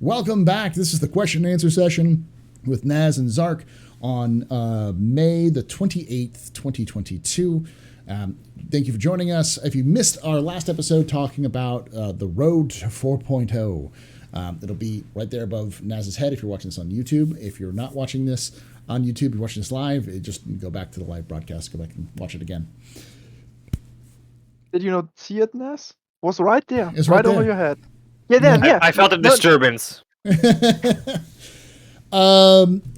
Welcome back. This is the question and answer session with Naz and Zarrk on May the 28th, 2022. Thank you for joining us. If you missed our last episode talking about the road to 4.0, it'll be right there above Naz's head if you're watching this on YouTube. If you're not watching this on YouTube, you're watching this live, just go back to the live broadcast, go back and watch it again. Did you not see it, Naz? It was right there, it's right there. over your head. Yeah, there, yeah. I felt a disturbance.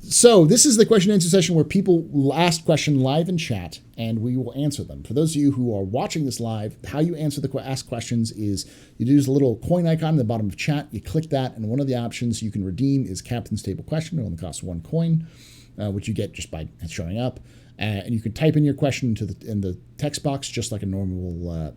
So this is the question and answer session where people ask questions live in chat and we will answer them. For those of you who are watching this live, how you answer the ask questions is you use a little coin icon in the bottom of chat. You click that, and one of the options you can redeem is Captain's Table Question. It only costs 1 coin, which you get just by showing up. And you can type in your question in the text box just like a normal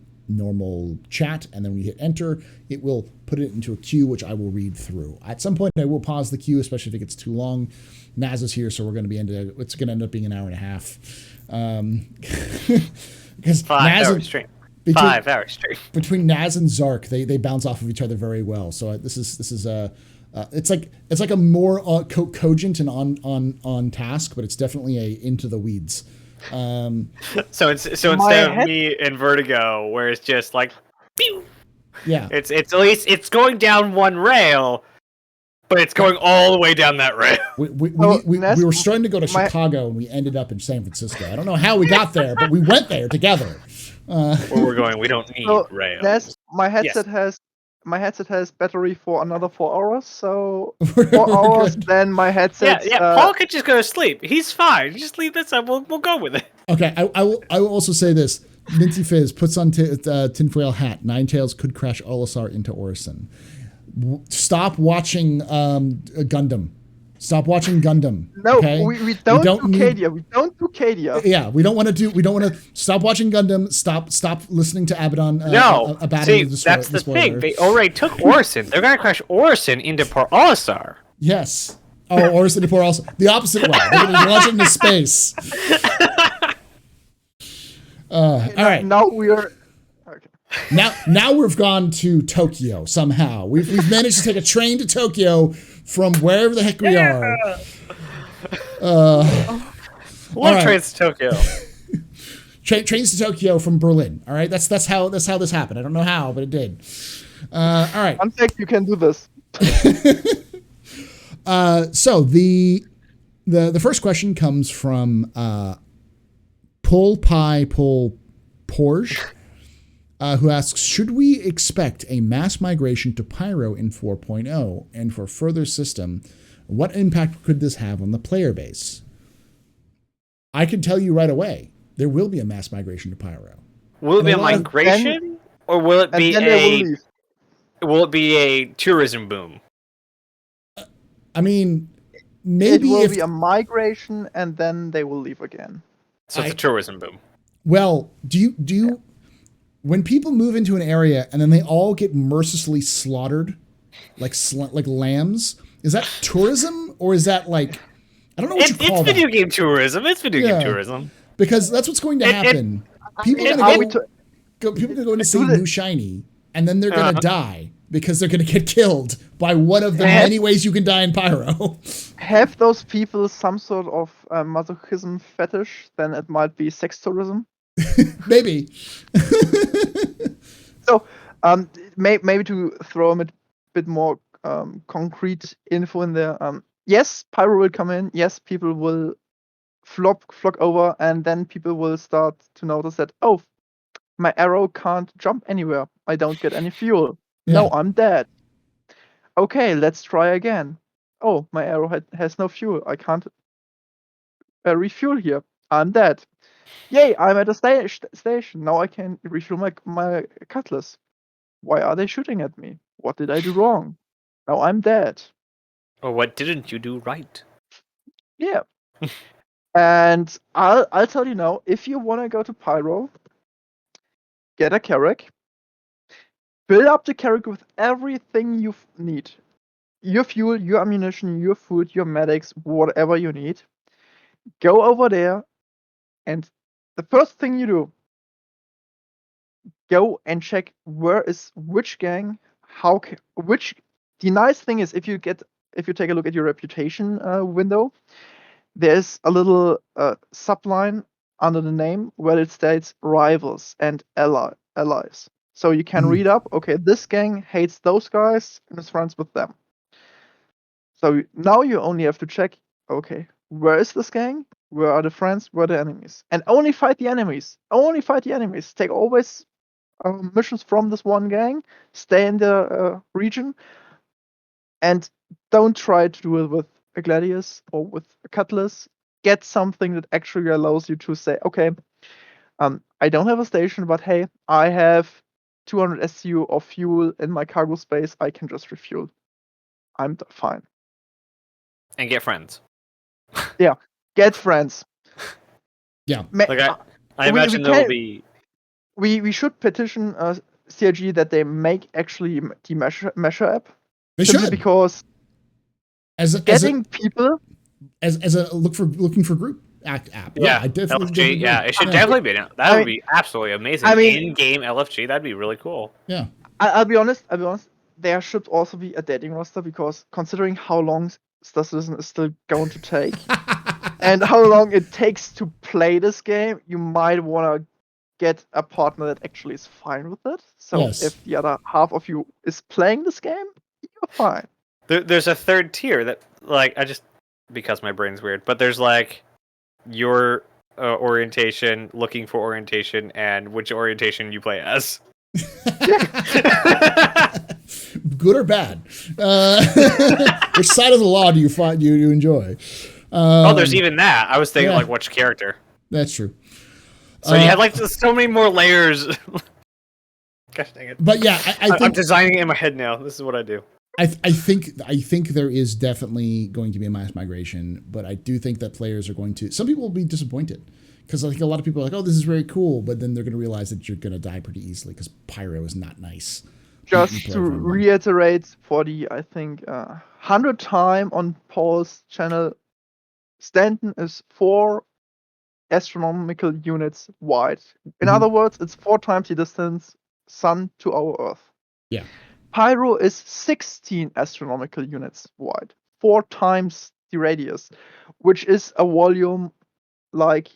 chat, and then when you hit enter, it will put it into a queue, which I will read through. At some point, I will pause the queue, especially if it gets too long. Naz is here, so we're going to it's going to end up being an hour and a half. Because 5 hours straight. 5 hours straight. Between Naz and Zarrk, they bounce off of each other very well. So this is it's like a more cogent and on task, but it's definitely a into the weeds. So instead of me and Vertigo, where it's just like, pew, yeah, it's at least it's going down one rail, but it's going all the way down that rail. We were starting to go to Chicago and we ended up in San Francisco. I don't know how we got there, but we went there together. Where we're going, we don't need rails. Naz, my headset has battery for another 4 hours, so 4 hours. Then my headset. Yeah. Paul could just go to sleep. He's fine. Just leave this up. We'll go with it. Okay, I will also say this. Minty Fizz puts on tinfoil hat. Ninetales could crash Olisar into Orison. Stop watching Gundam. Stop watching Gundam. No, okay? we don't do Cadia. We don't do Cadia. Yeah, we don't want to stop watching Gundam. Stop listening to Abaddon. See, that's the thing. They already took Orison. They're gonna crash Orison into Port Olisar. Yes. Oh, Orison into Port Olisar. The opposite way. They're gonna launch it into space. All right. Now we are. Okay. Now we've gone to Tokyo somehow. We've managed to take a train to Tokyo from wherever the heck we are. What trains to Tokyo? Trains to Tokyo from Berlin. All right, that's how this happened. I don't know how, but it did. All right. Fun fact: you can do this. So the first question comes from Pull Porge. Who asks, should we expect a mass migration to Pyro in 4.0? And for further system, what impact could this have on the player base? I can tell you right away, there will be a mass migration to Pyro. Will it be a migration, or will it be a tourism boom? I mean, maybe it will be a migration, and then they will leave again. So it's a tourism boom. Well, do you when people move into an area and then they all get mercilessly slaughtered like lambs, is that tourism, or is that like, I don't know what you call that. It's video game tourism. It's video game tourism. Because that's what's going to happen. People are going to go into see New Shiny, and then they're going to die because they're going to get killed by one of the many ways you can die in Pyro. Have those people some sort of masochism fetish? Then it might be sex tourism. Maybe. So, maybe to throw a bit more concrete info in there. Yes, Pyro will come in. Yes, people will flock over, and then people will start to notice that, oh, my arrow can't jump anywhere. I don't get any fuel. Yeah. No, I'm dead. Okay, let's try again. Oh, my arrow has no fuel. I can't refuel here. I'm dead. Yay, I'm at a station. Now I can refuel my cutlass. Why are they shooting at me? What did I do wrong? Now I'm dead. Or what didn't you do right? Yeah. And I'll tell you now, if you want to go to Pyro, get a Carrack. Build up the Carrack with everything you need. Your fuel, your ammunition, your food, your medics, whatever you need. Go over there, and the first thing you do, go and check where is which gang, which the nice thing is if you take a look at your reputation window, there's a little subline under the name where it states rivals and allies. So you can read up, okay, this gang hates those guys and is friends with them. So now you only have to check, okay, where is this gang? Where are the friends? Where are the enemies? And only fight the enemies. Only fight the enemies. Take always missions from this one gang. Stay in the region. And don't try to do it with a Gladius or with a Cutlass. Get something that actually allows you to say, okay, I don't have a station, but hey, I have 200 SCU of fuel in my cargo space. I can just refuel. I'm fine. And get friends. Yeah, get friends. Yeah. Like I imagine there will be. We should petition CIG that they make actually the Mesher app. They simply should, because people as a looking for group app. Yeah, I definitely. LFG. Yeah, it should definitely be. That would be absolutely amazing. I mean, in-game LFG, that'd be really cool. Yeah. I'll be honest. There should also be a dating roster because considering how long Star Citizen is still going to take and how long it takes to play this game, you might want to get a partner that actually is fine with it. So if the other half of you is playing this game, you're fine. There's a third tier that, like, because my brain's weird, but there's like your orientation, looking for orientation, and which orientation you play as. Good or bad? Which side of the law do you enjoy? There's even that. I was thinking like which character. That's true. So you have like so many more layers. Gosh dang it! But yeah, I'm designing it in my head now. This is what I do. I think there is definitely going to be a mass migration, but I do think that players are going to. Some people will be disappointed because I think a lot of people are like, "Oh, this is very cool," but then they're going to realize that you're going to die pretty easily because Pyro is not nice. Just to reiterate for the, I think, 100th time on Paul's channel, Stanton is 4 astronomical units wide. In other words, it's 4 times the distance Sun to our Earth. Yeah. Pyro is 16 astronomical units wide, 4 times the radius, which is a volume like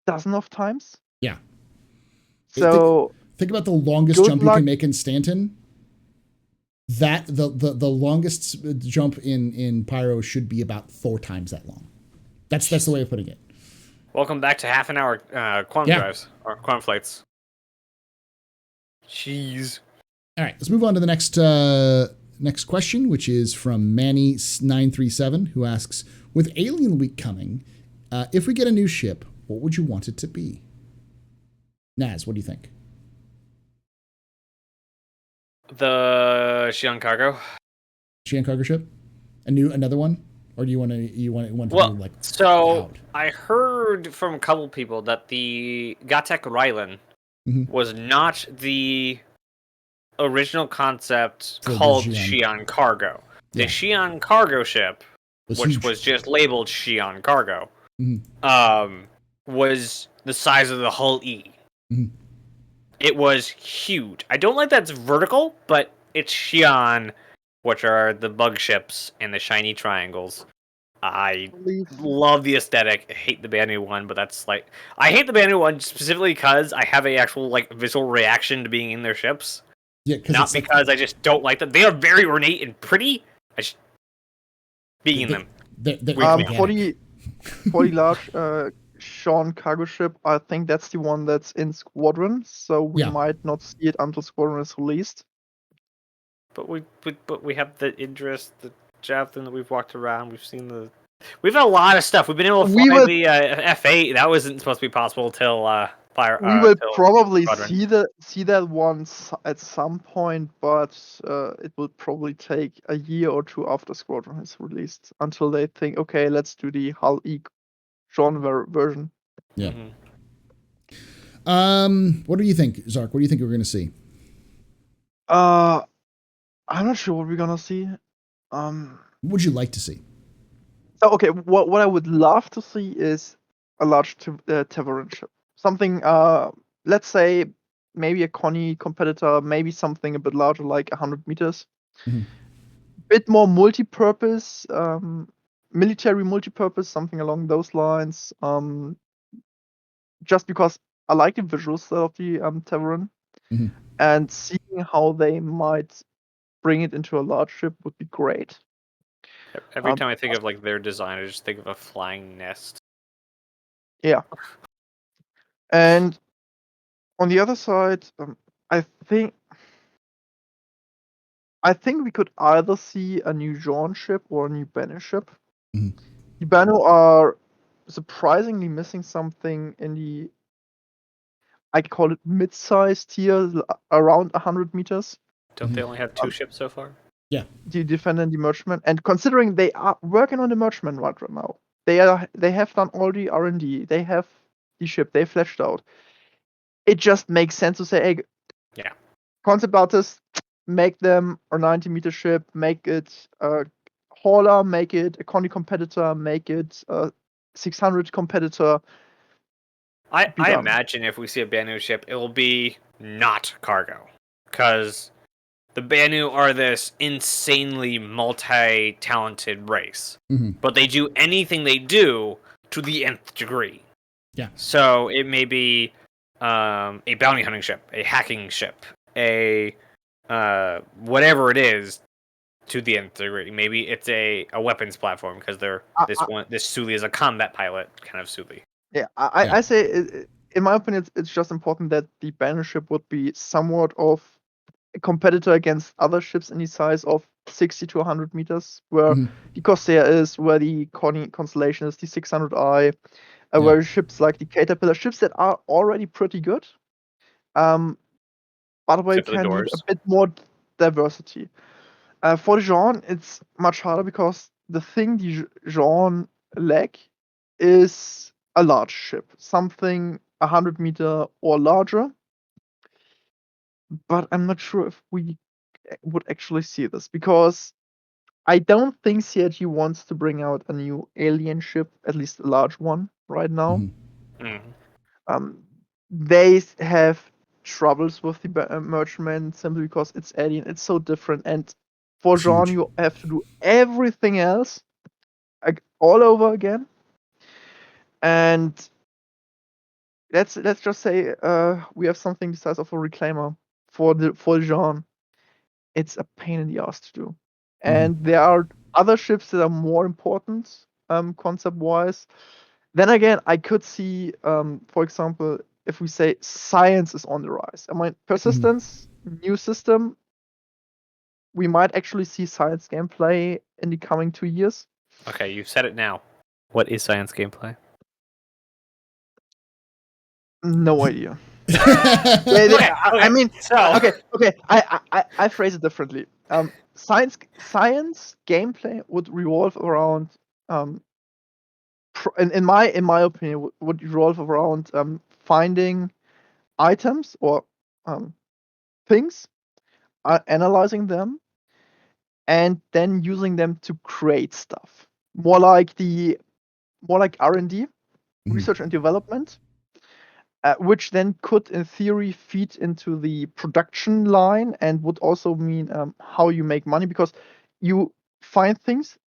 dozen of times. Yeah. So think about the longest jump you can make in Stanton. That the longest jump in Pyro should be about 4 times that long. That's the way of putting it. Welcome back to half an hour quantum drives or quantum flights. Jeez. All right, let's move on to the next question, which is from Manny937, who asks, with Alien Week coming, if we get a new ship, what would you want it to be? Naz, what do you think? The Xi'an Cargo. Xi'an Cargo ship? Another one? Or do you want to be like out? I heard from a couple people that the Gatek Rylan was not the original concept called Xi'an Cargo. The Xi'an Cargo ship, which was just labeled Xi'an Cargo, was the size of the Hull E. It was huge. I don't like that it's vertical, but it's Xi'an, which are the bug ships and the shiny triangles. I love the aesthetic. I hate the Banu one, but that's like... I hate the Banu one specifically because I have a actual like visual reaction to being in their ships. Yeah, not because I just don't like them. They are very ornate and pretty. Being in them. For the large Xi'an cargo ship, I think that's the one that's in Squadron, so we might not see it until Squadron is released. But we have the Idris, the Javelin that we've walked around. We've had a lot of stuff. We've been able to fly the F8. That wasn't supposed to be possible till Pyro. We will probably see that once at some point, but it will probably take a year or two after Squadron is released until they think, okay, let's do the Hull E genre version. Yeah. What do you think, Zarrk? What do you think we're going to see? I'm not sure what we're gonna see. What would you like to see? So, okay, what I would love to see is a large Tavaran ship. Something, let's say, maybe a Connie competitor, maybe something a bit larger, like 100 meters. Bit more multi-purpose, military multi-purpose, something along those lines. Just because I like the visuals of the Tavern, and seeing how they might bring it into a large ship would be great. Every time I think of like their design, I just think of a flying nest. Yeah. And on the other side, I think we could either see a new Jean ship or a new Banu ship. The Banu are surprisingly missing something in the, I call it mid-sized tier, around 100 meters. Don't they only have 2 ships so far? Yeah. The Defender and the Merchantman, and considering they are working on the Merchantman right now, they have done all the R&D, they have the ship, they fleshed out. It just makes sense to say, hey, yeah, concept artists, make them a 90-meter ship, make it a hauler, make it a Connie competitor, make it a 600 competitor. I imagine if we see a Banu ship, it will be not cargo, because the Banu are this insanely multi-talented race, but they do anything they do to the nth degree. Yeah. So it may be a bounty hunting ship, a hacking ship, a whatever it is, to the nth degree. Maybe it's a weapons platform because this Suli is a combat pilot kind of Suli. Yeah, I say, in my opinion, it's just important that the banner ship would be somewhat of a competitor against other ships in the size of 60 to 100 meters, where the Corsair is, where the Connie Constellation is, the 600i, where ships like the Caterpillar, ships that are already pretty good, but we can need a bit more diversity. For the Jean, it's much harder because the thing the Jean lack is a large ship, something 100 meter or larger. But I'm not sure if we would actually see this, because I don't think CIG wants to bring out a new alien ship, at least a large one, right now. They have troubles with the Merchantman simply because it's alien, it's so different, and for Jean you have to do everything else all over again. And let's just say we have something the size of a reclaimer for Jean. It's a pain in the ass to do. And there are other ships that are more important concept wise. Then again, I could see, for example, if we say science is on the rise. I mean, persistence, new system, we might actually see science gameplay in the coming 2 years. Okay, you've said it now. What is science gameplay? No idea. Okay. I mean, so okay. I phrase it differently. Science gameplay would revolve around, in my opinion, would revolve around finding items or things, analyzing them, and then using them to create stuff. More like R&D, research and development. Which then could, in theory, feed into the production line and would also mean how you make money, because you find things,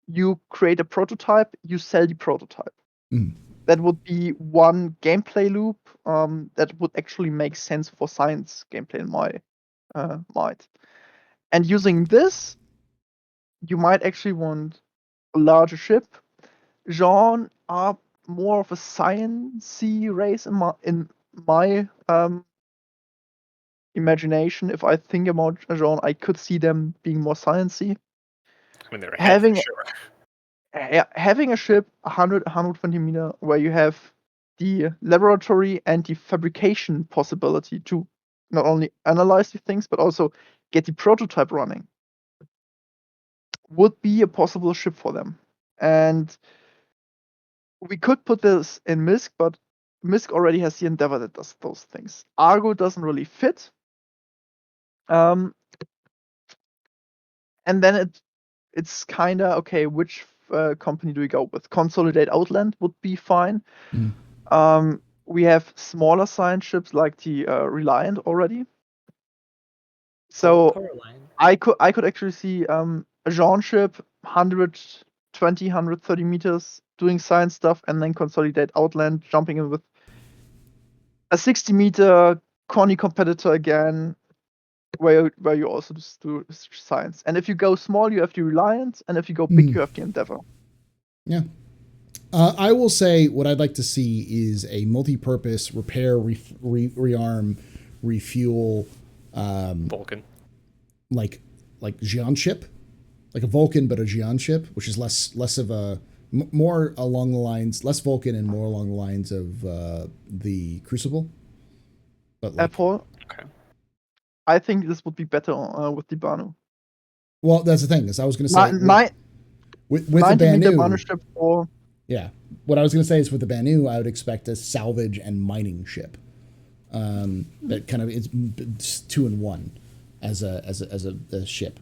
you create a prototype, you sell the prototype. That would be one gameplay loop that would actually make sense for science gameplay in my mind. And using this, you might actually want a larger ship. Jean are more of a sciencey race in my imagination. If I think about Jean, I could see them being more sciencey. I mean, they're ahead for sure. Having a ship 120 meter where you have the laboratory and the fabrication possibility to not only analyze the things but also get the prototype running would be a possible ship for them. And we could put this in Misk, but Misk already has the Endeavor that does those things. Argo doesn't really fit. And then it's kind of okay, which company do we go with? Consolidate Outland would be fine. We have smaller science ships like the Reliant already. So I could actually see a Jean ship 120, 130 meters doing science stuff, and then consolidate outland, jumping in with a 60-meter Connie competitor again, where you also just do science. And if you go small, you have the Reliant, and if you go big, you have the Endeavor. Yeah. I will say what I'd like to see is a multi-purpose repair, rearm, refuel, Vulcan, like Xi'an ship, like a Vulcan but a Xi'an ship, which is less of a more along the lines, less Vulcan and more along the lines of the Crucible. But like, Paul, okay. I think this would be better with the Banu. Well, that's the thing. Is I was going to say with the 90-meter Banu Banu ship for. Yeah, what I was going to say is with the Banu, I would expect a salvage and mining ship. That kind of is 2-in-1 as a ship.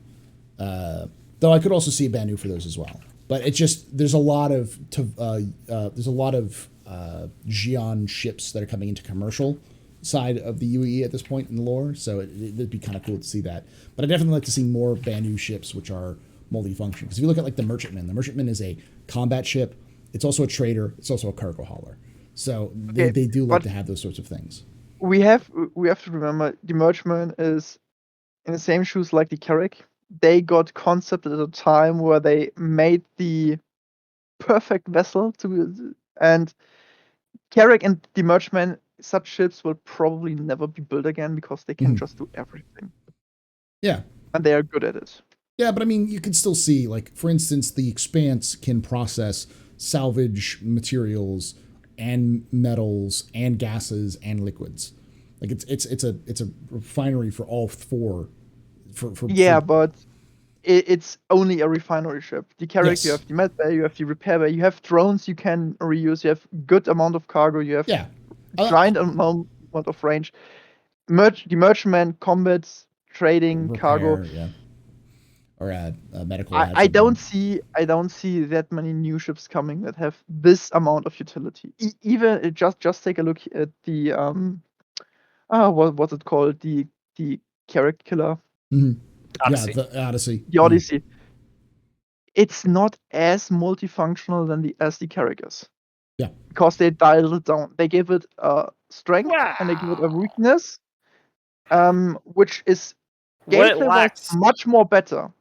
Though I could also see a Banu for those as well. But it's just there's a lot of Xi'an ships that are coming into commercial side of the UAE at this point in the lore, so it'd be kind of cool to see that. But I definitely like to see more Banu ships which are multifunction. Because if you look at like the Merchantman is a combat ship. It's also a trader. It's also a cargo hauler. So they do like to have those sorts of things. We have to remember the Merchantman is in the same shoes like the Carrack. They got concept at a time where they made the perfect vessel and Carrack and the Merchantman, such ships will probably never be built again because they can just do everything. Yeah. And they are good at it. Yeah, but I mean, you can still see, like, for instance, the Expanse can process salvage materials and metals and gases and liquids. Like it's a refinery for all four. But it's only a refinery ship. The Carrack, yes. You have the med bay, you have the repair bay, you have drones you can reuse, you have good amount of cargo, you have giant amount of range. The Merchantman, combat, trading, repair, cargo. Yeah. Or medical. I don't see that many new ships coming that have this amount of utility. Even just take a look at the what's it called, the Carrack killer. Mm-hmm. Odyssey. Yeah, the Odyssey. The Odyssey. It's not as multifunctional as the Carrack is. Yeah. Because they dialed it down. They gave it strength and they give it a weakness, which is gameplay-wise much more better.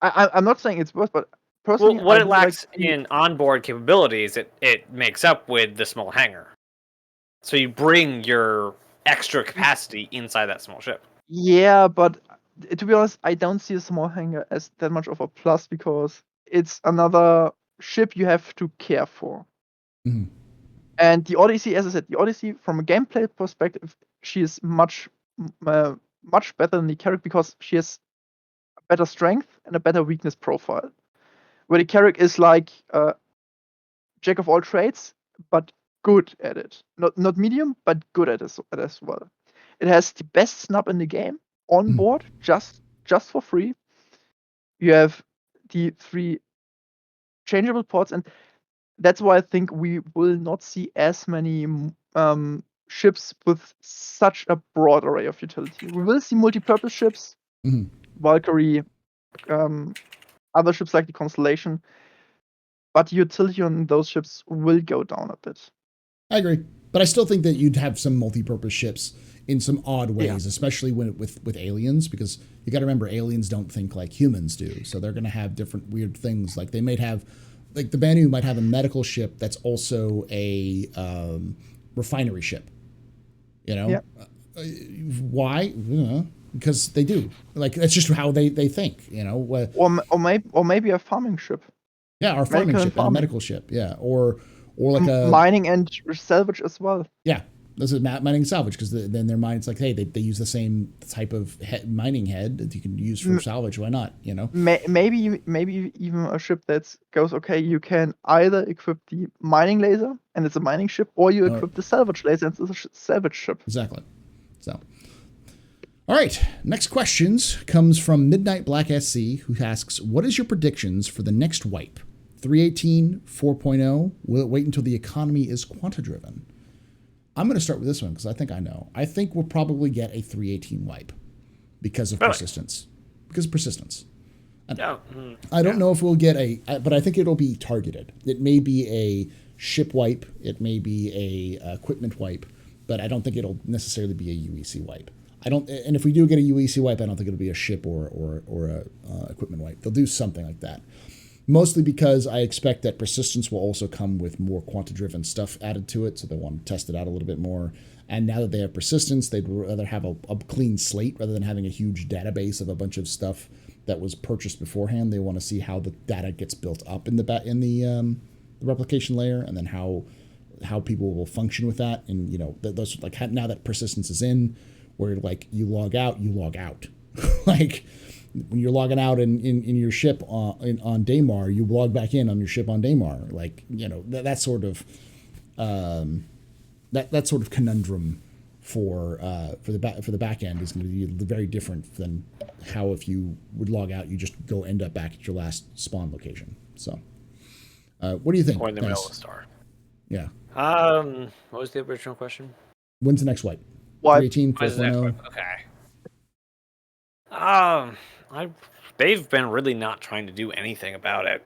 I'm not saying it's worse, but personally, what it lacks in onboard capabilities, it makes up with the small hangar. So you bring your extra capacity inside that small ship. Yeah, but to be honest, I don't see a small hangar as that much of a plus because it's another ship you have to care for. Mm-hmm. And the Odyssey, as I said, from a gameplay perspective, she is much better than the Carrack because she has better strength and a better weakness profile. Where the Carrack is like jack of all trades, but good at it. Not medium, but good at it as well. It has the best snub in the game on board, just for free. You have the 3 changeable ports, and that's why I think we will not see as many ships with such a broad array of utility. We will see multi-purpose ships, Valkyrie, other ships like the Constellation, but the utility on those ships will go down a bit. I agree, but I still think that you'd have some multi-purpose ships in some odd ways, especially with aliens, because you got to remember aliens don't think like humans do, so they're going to have different weird things. Like they might have, like the Banu might have a medical ship that's also a refinery ship. You know, why? Because they do. Like that's just how they think. You know, or maybe a farming ship. Yeah, or farming ship, and a medical ship. Yeah, or like a mining and salvage as well. Yeah, this is mining and salvage because then their mind's like, hey, they use the same type of mining head that you can use for salvage. Why not? You know, maybe even a ship that goes, okay, you can either equip the mining laser and it's a mining ship, or you equip the salvage laser and it's a salvage ship. Exactly. So, all right, next questions comes from Midnight Black SC, who asks, what is your predictions for the next wipe? 3.18, 4.0? Will it wait until the economy is quanta-driven? I'm going to start with this one because I think I know. I think we'll probably get a 3.18 wipe because of persistence. because of persistence. Yeah. I don't know if we'll get but I think it'll be targeted. It may be a ship wipe, it may be a equipment wipe, but I don't think it'll necessarily be a UEC wipe. And if we do get a UEC wipe, I don't think it'll be a ship or a equipment wipe. They'll do something like that. Mostly because I expect that persistence will also come with more quanta-driven stuff added to it, so they want to test it out a little bit more. And now that they have persistence, they'd rather have a clean slate rather than having a huge database of a bunch of stuff that was purchased beforehand. They want to see how the data gets built up in the replication layer, and then how people will function with that. And those like now that persistence is in, where like you log out. Like when you're logging out in your ship on Daymar, you log back in on your ship on Daymar. Like that sort of that sort of conundrum for the back end is going to be very different than how if you would log out, you just go end up back at your last spawn location. So, what do you think? Or in the middle of the star. Yeah. What was the original question? When's the next wipe? Wipe. 3.18, 4.0? Okay. They've been really not trying to do anything about it.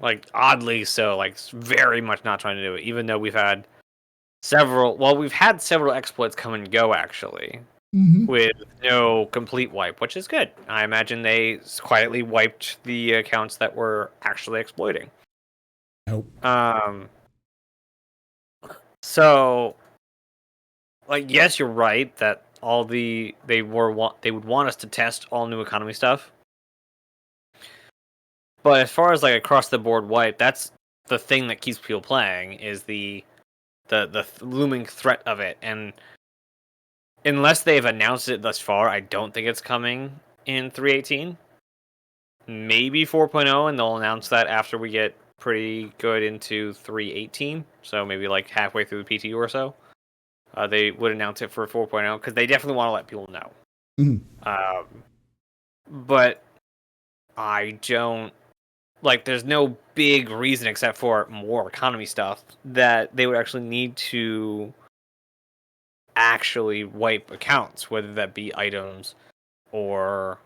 Like, oddly so, like, very much not trying to do it, even though we've had several exploits come and go, actually, with no complete wipe, which is good. I imagine they quietly wiped the accounts that were actually exploiting. Nope. So, like, yes, you're right that they would want us to test all new economy stuff. But as far as like across the board wipe, that's the thing that keeps people playing is the looming threat of it. And unless they've announced it thus far, I don't think it's coming in 3.18. Maybe 4.0, and they'll announce that after we get pretty good into 3.18. So maybe like halfway through the PTU or so. They would announce it for 4.0 because they definitely want to let people know. But I don't like. There's no big reason except for more economy stuff that they would actually need to actually wipe accounts, whether that be items or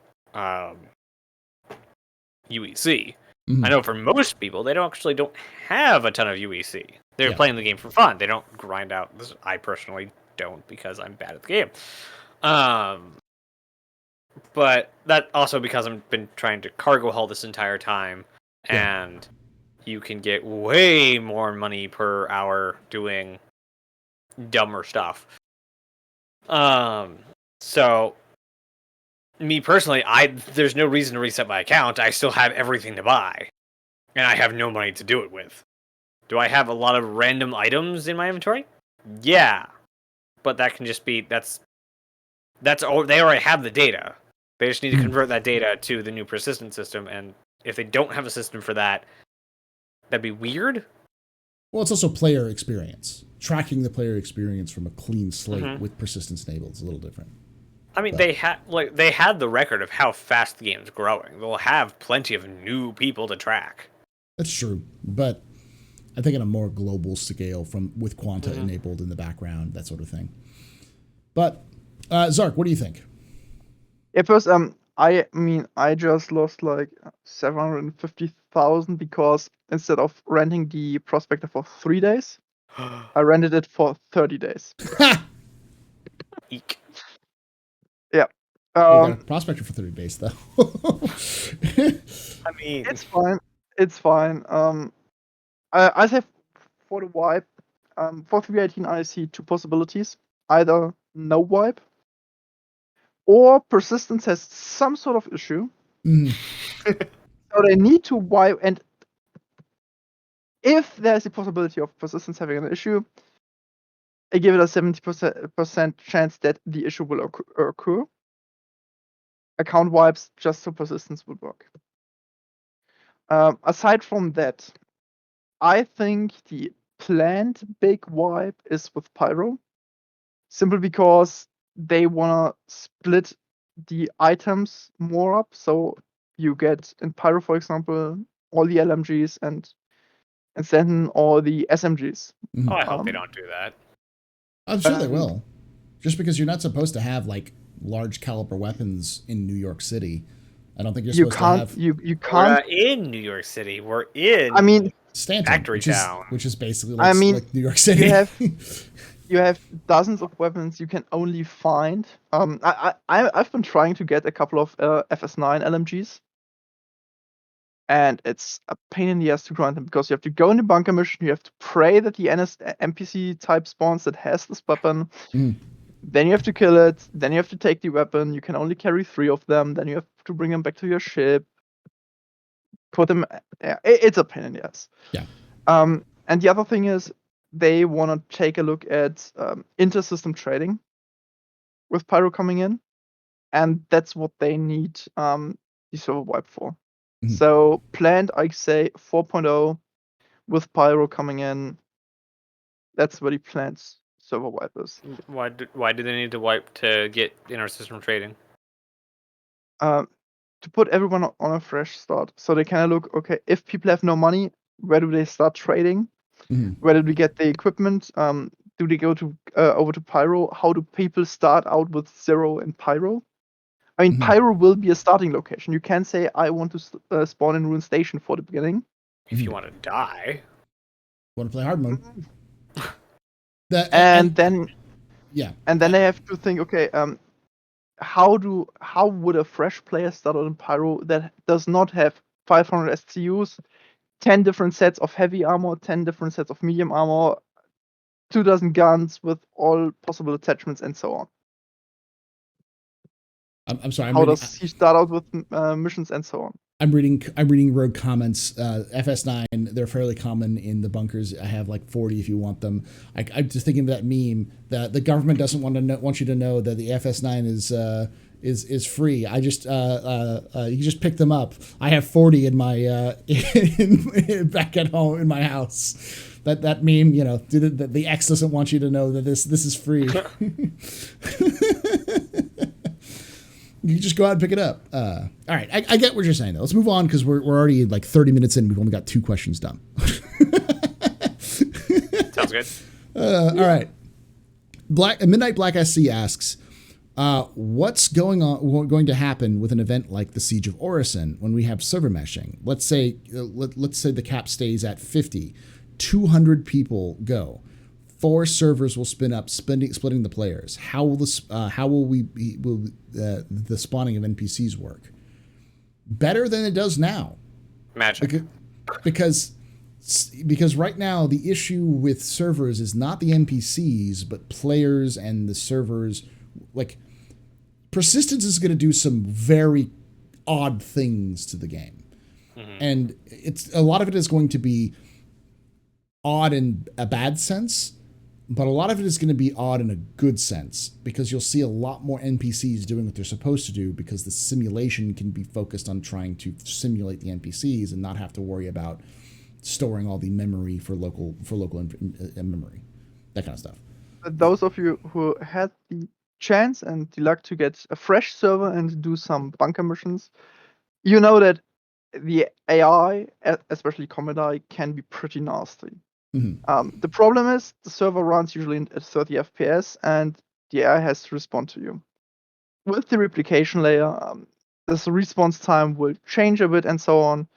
UEC. I know for most people, they don't have a ton of UEC. They're playing the game for fun. They don't grind out. I personally don't because I'm bad at the game. But that also because I've been trying to cargo haul this entire time, and you can get way more money per hour doing dumber stuff. So me personally, there's no reason to reset my account. I still have everything to buy, and I have no money to do it with. Do I have a lot of random items in my inventory? Yeah, but that can just be that's all. They already have the data. They just need to convert that data to the new persistent system, and if they don't have a system for that, that'd be weird. Well, it's also player experience. Tracking the player experience from a clean slate with persistence enabled is a little different. I mean, they had the record of how fast the game's growing. They'll have plenty of new people to track. That's true, but I think on a more global scale, with Quanta enabled in the background, that sort of thing. But Zarrk, what do you think? At first, I mean, I just lost like 750,000 because instead of renting the Prospector for 3 days, I rented it for 30 days. Eek. Yeah. You got a Prospector for 30 days, though. I mean, it's fine. It's fine. I say for the wipe, for 3.18, I see two possibilities: either no wipe, or persistence has some sort of issue. So they need to wipe, and if there's a possibility of persistence having an issue, I give it a 70% chance that the issue will occur. Account wipes just so persistence would work. Aside from that, I think the planned big wipe is with Pyro, simply because they wanna split the items more up. So you get in Pyro, for example, all the LMGs and Stanton all the SMGs. I hope they don't do that. I'm sure they will. Just because you're not supposed to have like large caliber weapons in New York City. I don't think you're You supposed can't. to have You We're can't. not in New York City. We're in I mean, Stanton, Factory Town. which is basically I mean, like New York City. you have dozens of weapons you can only find. I've been trying to get a couple of FS9 LMGs, and it's a pain in the ass to grind them because you have to go in the bunker mission. You have to pray that the NPC type spawns that has this weapon. Mm. Then you have to kill it. Then you have to take the weapon. You can only carry 3 of them. Then you have to bring them back to your ship. Put them. Yeah, it's a pain in the ass. Yeah. And the other thing is they want to take a look at inter-system trading with Pyro coming in, and that's what they need the server wipe for. Mhm. So planned, I say 4.0 with Pyro coming in. That's what he plans server wipe is. Why do they need to wipe to get inter-system trading? To put everyone on a fresh start, so they kind of look, okay, if people have no money, where do they start trading? Mhm. Where did we get the equipment? Do they go to over to Pyro? How do people start out with 0 in Pyro? I mean, Mhm. Pyro will be a starting location. You can say, I want to spawn in Ruin Station for the beginning. If you want to die. Want to play hard mode. And then yeah. And then they have to think, okay, how would a fresh player start on Pyro that does not have 500 SCUs, 10 different sets of heavy armor, 10 different sets of medium armor, 2 dozen guns with all possible attachments and so on. I'm sorry. How does he start out with missions and so on? I'm reading rogue comments. FS9, they're fairly common in the bunkers. I have like 40 if you want them. I'm just thinking of that meme that the government doesn't want you to know that the FS9 is free. I just you just pick them up. I have 40 in my back at home in my house. That meme, the X doesn't want you to know that this is free. You can just go out and pick it up. All right, I get what you're saying though. Let's move on because we're already like 30 minutes in. We've only got 2 questions done. Sounds good. All right. Midnight Black SC asks, what's going to happen with an event like the Siege of Orison when we have server meshing? Let's say the cap stays at 50, 200 people go. 4 servers will spin up, splitting the players. How will the spawning of NPCs work? Better than it does now. Magic. Because right now the issue with servers is not the NPCs, but players and the servers. Like, persistence is going to do some very odd things to the game, and a lot of it is going to be odd in a bad sense. But a lot of it is going to be odd in a good sense because you'll see a lot more NPCs doing what they're supposed to do because the simulation can be focused on trying to simulate the NPCs and not have to worry about storing all the memory for local memory, that kind of stuff. Those of you who had the chance and the luck to get a fresh server and do some bunker missions, you know that the AI, especially Combat AI, can be pretty nasty. The problem is the server runs usually at 30 FPS and the AI has to respond to you. With the replication layer, this response time will change a bit and so on.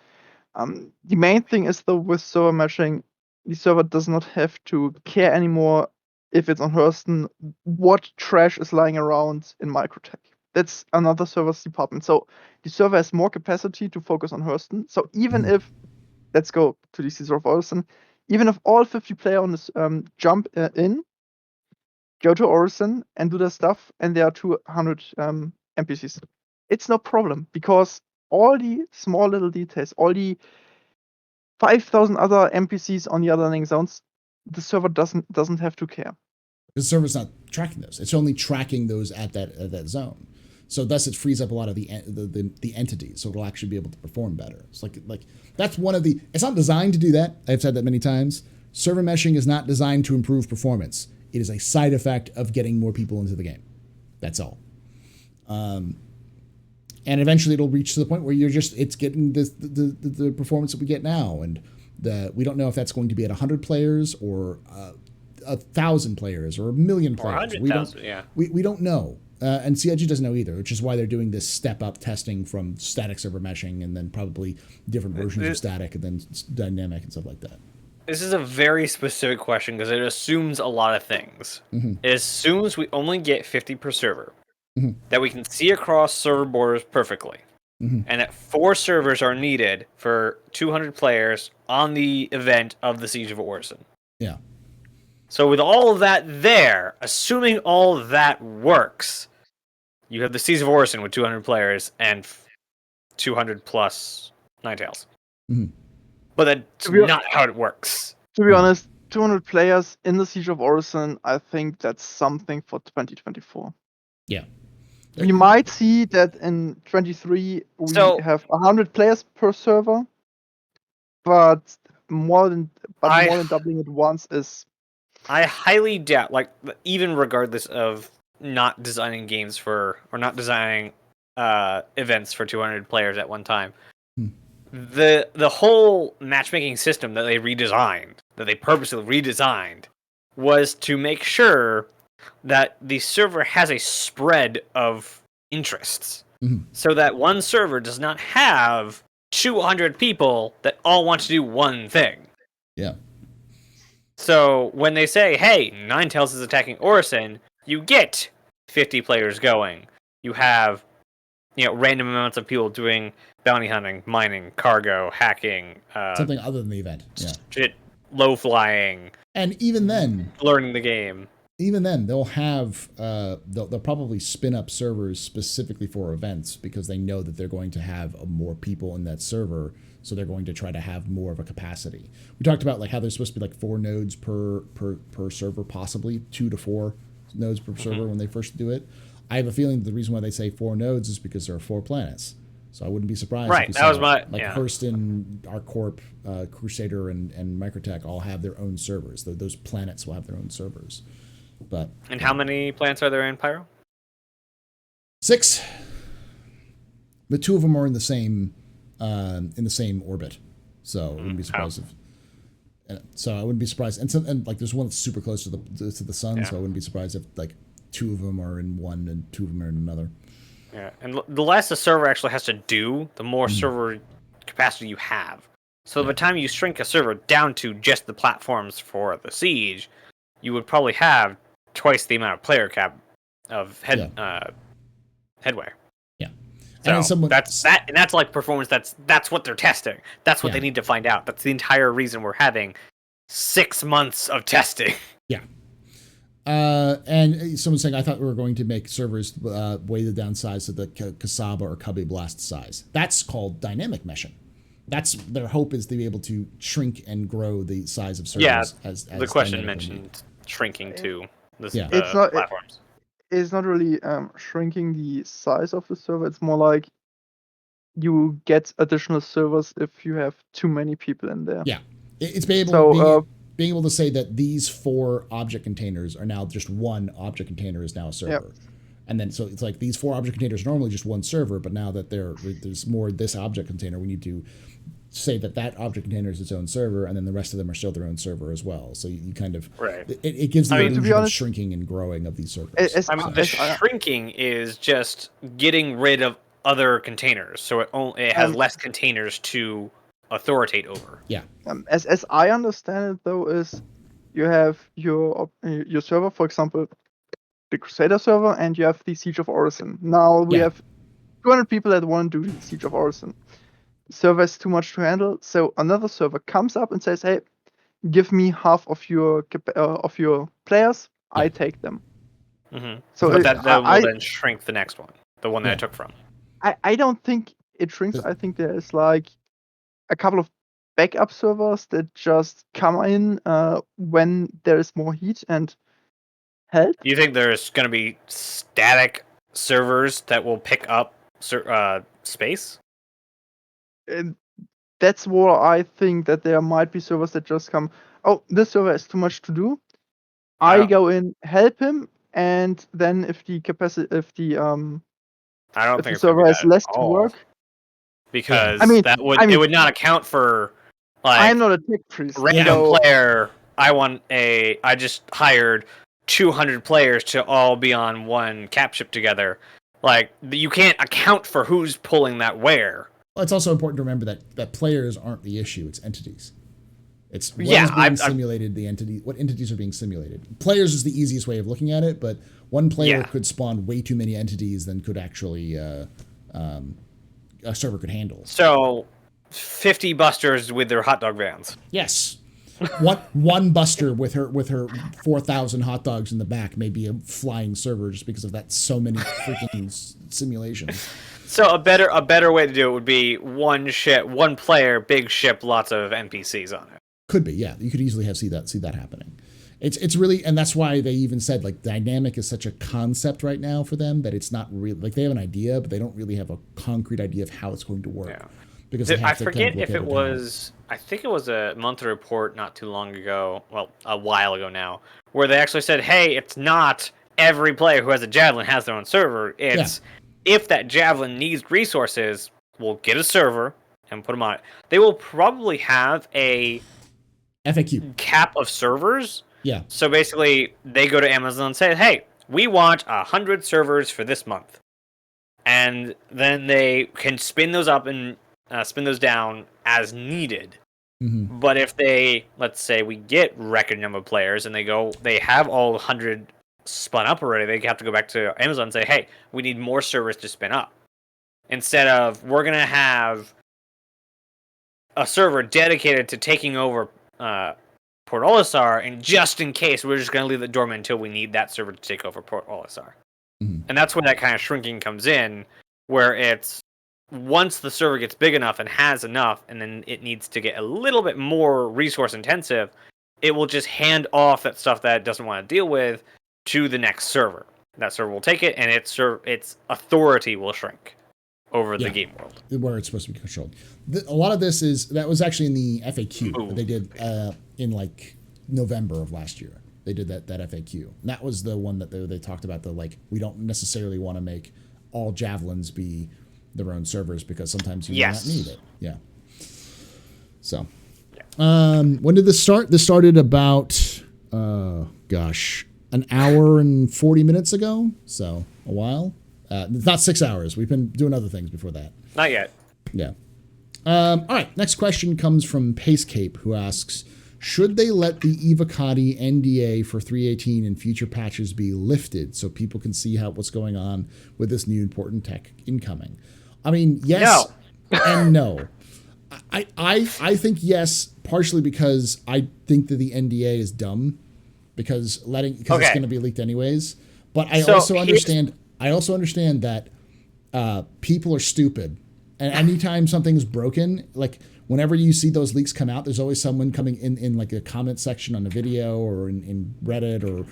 The main thing is though with server meshing, the server does not have to care anymore if it's on Hurston what trash is lying around in Microtech. That's another server's department. So the server has more capacity to focus on Hurston. So even if, let's go to the Siege of Orison, even if all 50 players on this jump in, go to Orison and do their stuff, and there are 200 NPCs, it's no problem because all the small little details, all the 5,000 other NPCs on the other landing zones, the server doesn't have to care. The server's not tracking those; it's only tracking those at that zone. So thus, it frees up a lot of the entities, so it'll actually be able to perform better. It's like that's one of the. It's not designed to do that. I've said that many times. Server meshing is not designed to improve performance. It is a side effect of getting more people into the game. That's all. And eventually, it'll reach to the point where it's getting the performance that we get now, and we don't know if that's going to be at 100 players or 1,000 players or 1 million players. Or 100,000, yeah. We don't know. And CIG doesn't know either, which is why they're doing this step-up testing from static server meshing and then probably different versions of static and then dynamic and stuff like that. This is a very specific question because it assumes a lot of things. It assumes we only get 50 per server, that we can see across server borders perfectly, and that 4 servers are needed for 200 players on the event of the Siege of Orison. Yeah. So with all of that there, assuming all of that works, you have the Siege of Orison with 200 players and 200 plus Ninetales. But that's not how it works. To be honest, 200 players in the Siege of Orison, I think that's something for 2024. Yeah. We might see that in 23 we have 100 players per server, but more than doubling it once is. I highly doubt, like, even regardless of not designing games for, or not designing events for 200 players at one time, the whole matchmaking system that they purposely redesigned, was to make sure that the server has a spread of interests, so that one server does not have 200 people that all want to do one thing. Yeah. So when they say, hey, Ninetales is attacking Orison, you get 50 players going. You have, random amounts of people doing bounty hunting, mining, cargo, hacking. Something other than the event. Yeah. Low flying. And even then, learning the game. Even then, they'll have they'll probably spin up servers specifically for events because they know that they're going to have more people in that server, so they're going to try to have more of a capacity. We talked about like how there's supposed to be like 4 nodes per server, possibly 2 to 4 nodes per server when they first do it. I have a feeling the reason why they say 4 nodes is because there are 4 planets. So I wouldn't be surprised. Right, if that was my Hurston, ArcCorp, Crusader, and Microtech all have their own servers. Those planets will have their own servers. And how many planets are there in Pyro? 6. But 2 of them are in the same orbit. So I wouldn't be surprised if. So I wouldn't be surprised, and like there's one that's super close to the sun. So I wouldn't be surprised if like 2 of them are in one and 2 of them are in another. Yeah, and the less the server actually has to do, the more server capacity you have. So by the time you shrink a server down to just the platforms for the siege, you would probably have twice the amount of player cap of headway. Yeah. So that's like performance. That's what they're testing. That's what they need to find out. That's the entire reason we're having 6 months of testing. Yeah. And someone's saying, I thought we were going to make servers weigh the downsize to the Kasaba or Cubby Blast size. That's called dynamic meshing. That's their hope, is to be able to shrink and grow the size of servers. Yeah, as the question mentioned shrinking to the platforms. It's not really shrinking the size of the server. It's more like you get additional servers if you have too many people in there. Yeah, it's being able to say that these 4 object containers are now just one object container is now a server. Yep. And then so it's like these 4 object containers are normally just one server, but now that there's more this object container, we need to say that object container is its own server, and then the rest of them are still their own server as well. So you kind of it gives the illusion of shrinking and growing of these servers. The shrinking is just getting rid of other containers, so it has less containers to authoritate over. Yeah. As I understand it, though, is you have your server, for example, the Crusader server, and you have the Siege of Orison. Now we have 200 people that want to do the Siege of Orison. The server is too much to handle, so another server comes up and says, "Hey, give me half of your players. Yeah. I take them." Mm-hmm. So that will then shrink the next one, the one that I took from. I don't think it shrinks. I think there's like a couple of backup servers that just come in when there is more heat and help. Do you think there's going to be static servers that will pick up space? And that's what I think, that there might be servers that just come, oh, this server has too much to do. I go in, help him, and then if the server has less to work, because it would not account for like I'm not a tech priest. Random player. I just hired 200 players to all be on one cap ship together. Like, you can't account for who's pulling that where. Well, it's also important to remember that players aren't the issue; it's entities. It's what is being simulated. What entities are being simulated. Players is the easiest way of looking at it, but one player could spawn way too many entities than could actually a server could handle. So, 50 busters with their hot dog vans. Yes. One buster with her 4,000 hot dogs in the back may be a flying server just because of that. So many freaking simulations. So a better way to do it would be one ship, one player, big ship, lots of NPCs on it. Could be, yeah. You could easily see that happening. It's really, and that's why they even said like dynamic is such a concept right now for them that it's not really like they have an idea, but they don't really have a concrete idea of how it's going to work. Yeah. Because I forget if it was. I think it was a monthly report not too long ago. Well, a while ago now, where they actually said, "Hey, it's not every player who has a javelin has their own server. It's if that javelin needs resources, we'll get a server and put them on it. They will probably have a FAQ cap of servers. Yeah. So basically, they go to Amazon and say, "Hey, we want 100 servers for this month," and then they can spin those up and spin those down as needed. Mm-hmm. But if they, let's say we get record number of players and they have all 100 spun up already, they have to go back to Amazon and say, hey, we need more servers to spin up. Instead of, we're going to have a server dedicated to taking over Port Olisar, and just in case, we're just going to leave it dormant until we need that server to take over Port Olisar. Mm-hmm. And that's when that kind of shrinking comes in, where it's, once the server gets big enough and has enough, and then it needs to get a little bit more resource intensive, it will just hand off that stuff that it doesn't want to deal with to the next server. That server will take it, and its authority will shrink over the game world. Where it's supposed to be controlled. A lot of this that was actually in the FAQ that they did in like November of last year. They did that FAQ. And that was the one that they talked about, we don't necessarily want to make all javelins be their own servers because sometimes you may not need it. Yeah. So, when did this start? This started about, an hour and 40 minutes ago. So a while. It's not 6 hours. We've been doing other things before that. Not yet. Yeah. All right. Next question comes from Pacecape, who asks, should they let the Evocati NDA for 3.18 and future patches be lifted so people can see what's going on with this new important tech incoming? I mean, yes and no. I think yes, partially because I think that the NDA is dumb because it's going to be leaked anyways. But I also understand that people are stupid, and anytime something's broken, like whenever you see those leaks come out, there's always someone coming in like a comment section on a video or in Reddit or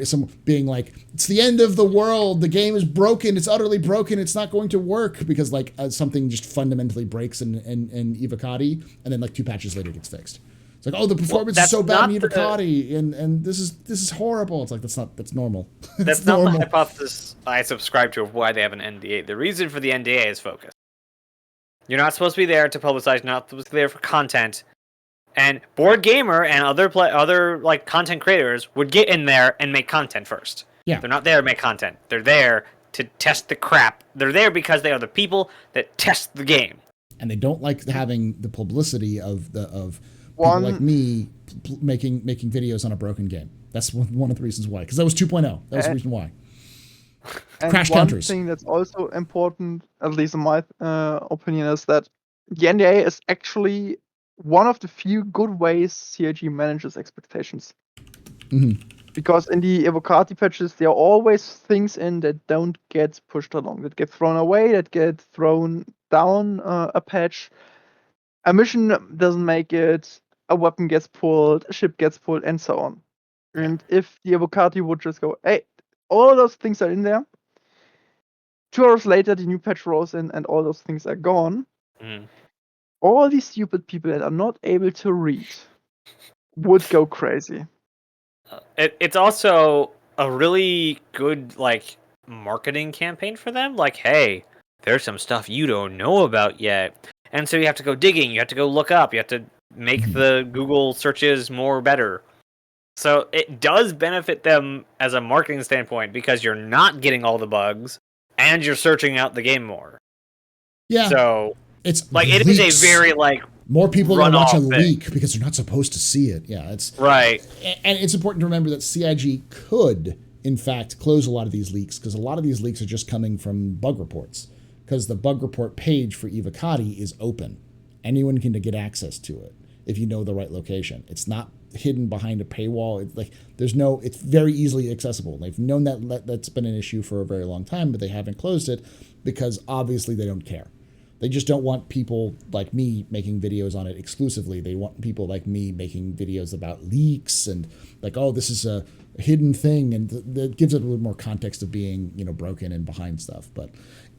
some being like, it's the end of the world. The game is broken. It's utterly broken. It's not going to work because something just fundamentally breaks in Evocati, and then 2 patches later it gets fixed. It's like, oh, the performance is so bad in Evocati, and this is horrible. It's like that's normal. That's not the hypothesis I subscribe to of why they have an NDA. The reason for the NDA is focus. You're not supposed to be there to publicize. You're not supposed to be there for content. And Board Gamer and other content creators would get in there and make content first. Yeah. They're not there to make content. They're there to test the crap. They're there because they are the people that test the game. And they don't like having the publicity of people like me making videos on a broken game. That's one of the reasons why. Because that was 2.0. That was the reason why. And Crash counters. One thing that's also important, at least in my opinion, is that the NDA is actually one of the few good ways CIG manages expectations. Mm-hmm. Because in the Evocati patches, there are always things in that don't get pushed along, that get thrown away, that get thrown down a patch. A mission doesn't make it, a weapon gets pulled, a ship gets pulled, and so on. And if the Evocati would just go, hey, all those things are in there, 2 hours later, the new patch rolls in and all those things are gone. Mm. All these stupid people that are not able to read would go crazy. It's also a really good marketing campaign for them. Hey, there's some stuff you don't know about yet, and so you have to go digging. You have to go look up. You have to make the Google searches more better. So it does benefit them as a marketing standpoint because you're not getting all the bugs and you're searching out the game more. Yeah. So it's like leaks. it is a very like more people are going to watch a thing. leak because they're not supposed to see it. Yeah, it's right. And it's important to remember that CIG could, in fact, close a lot of these leaks because a lot of these leaks are just coming from bug reports. Because the bug report page for Evocati is open. Anyone can get access to it if you know the right location. It's not hidden behind a paywall. It's like it's very easily accessible. They've known that's been an issue for a very long time, but they haven't closed it because obviously they don't care. They just don't want people like me making videos on it exclusively. They want people like me making videos about leaks and like, oh, this is a hidden thing, and that gives it a little more context of being, broken and behind stuff. But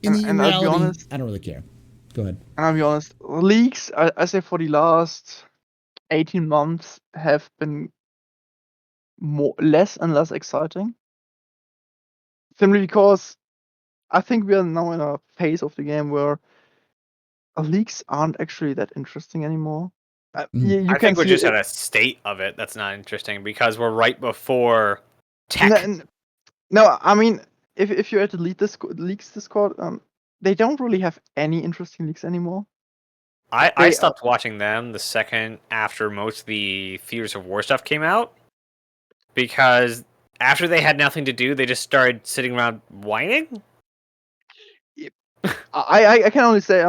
in reality, honest, I don't really care. Go ahead. And I'll be honest, leaks, I say for the last 18 months have been less and less exciting. Simply because I think we are now in a phase of the game where leaks aren't actually that interesting anymore. I think we're just at a state of it that's not interesting because we're right before tech. No, I mean, if you're at the leaks Discord, they don't really have any interesting leaks anymore. I stopped watching them the second after most of the Theaters of War stuff came out because after they had nothing to do, they just started sitting around whining. I can only say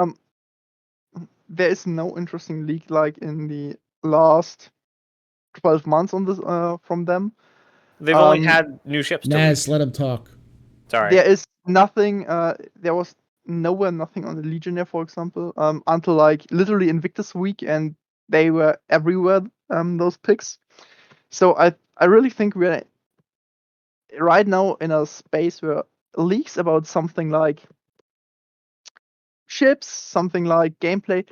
there is no interesting leak like in the last 12 months on this from them. They've only had new ships. Naz, let him talk. Sorry. There is nothing. There was nothing on the Legionnaire, for example, until like literally Invictus Week, and they were everywhere. Those picks. So I really think we're right now in a space where leaks about something like ships, something like gameplay,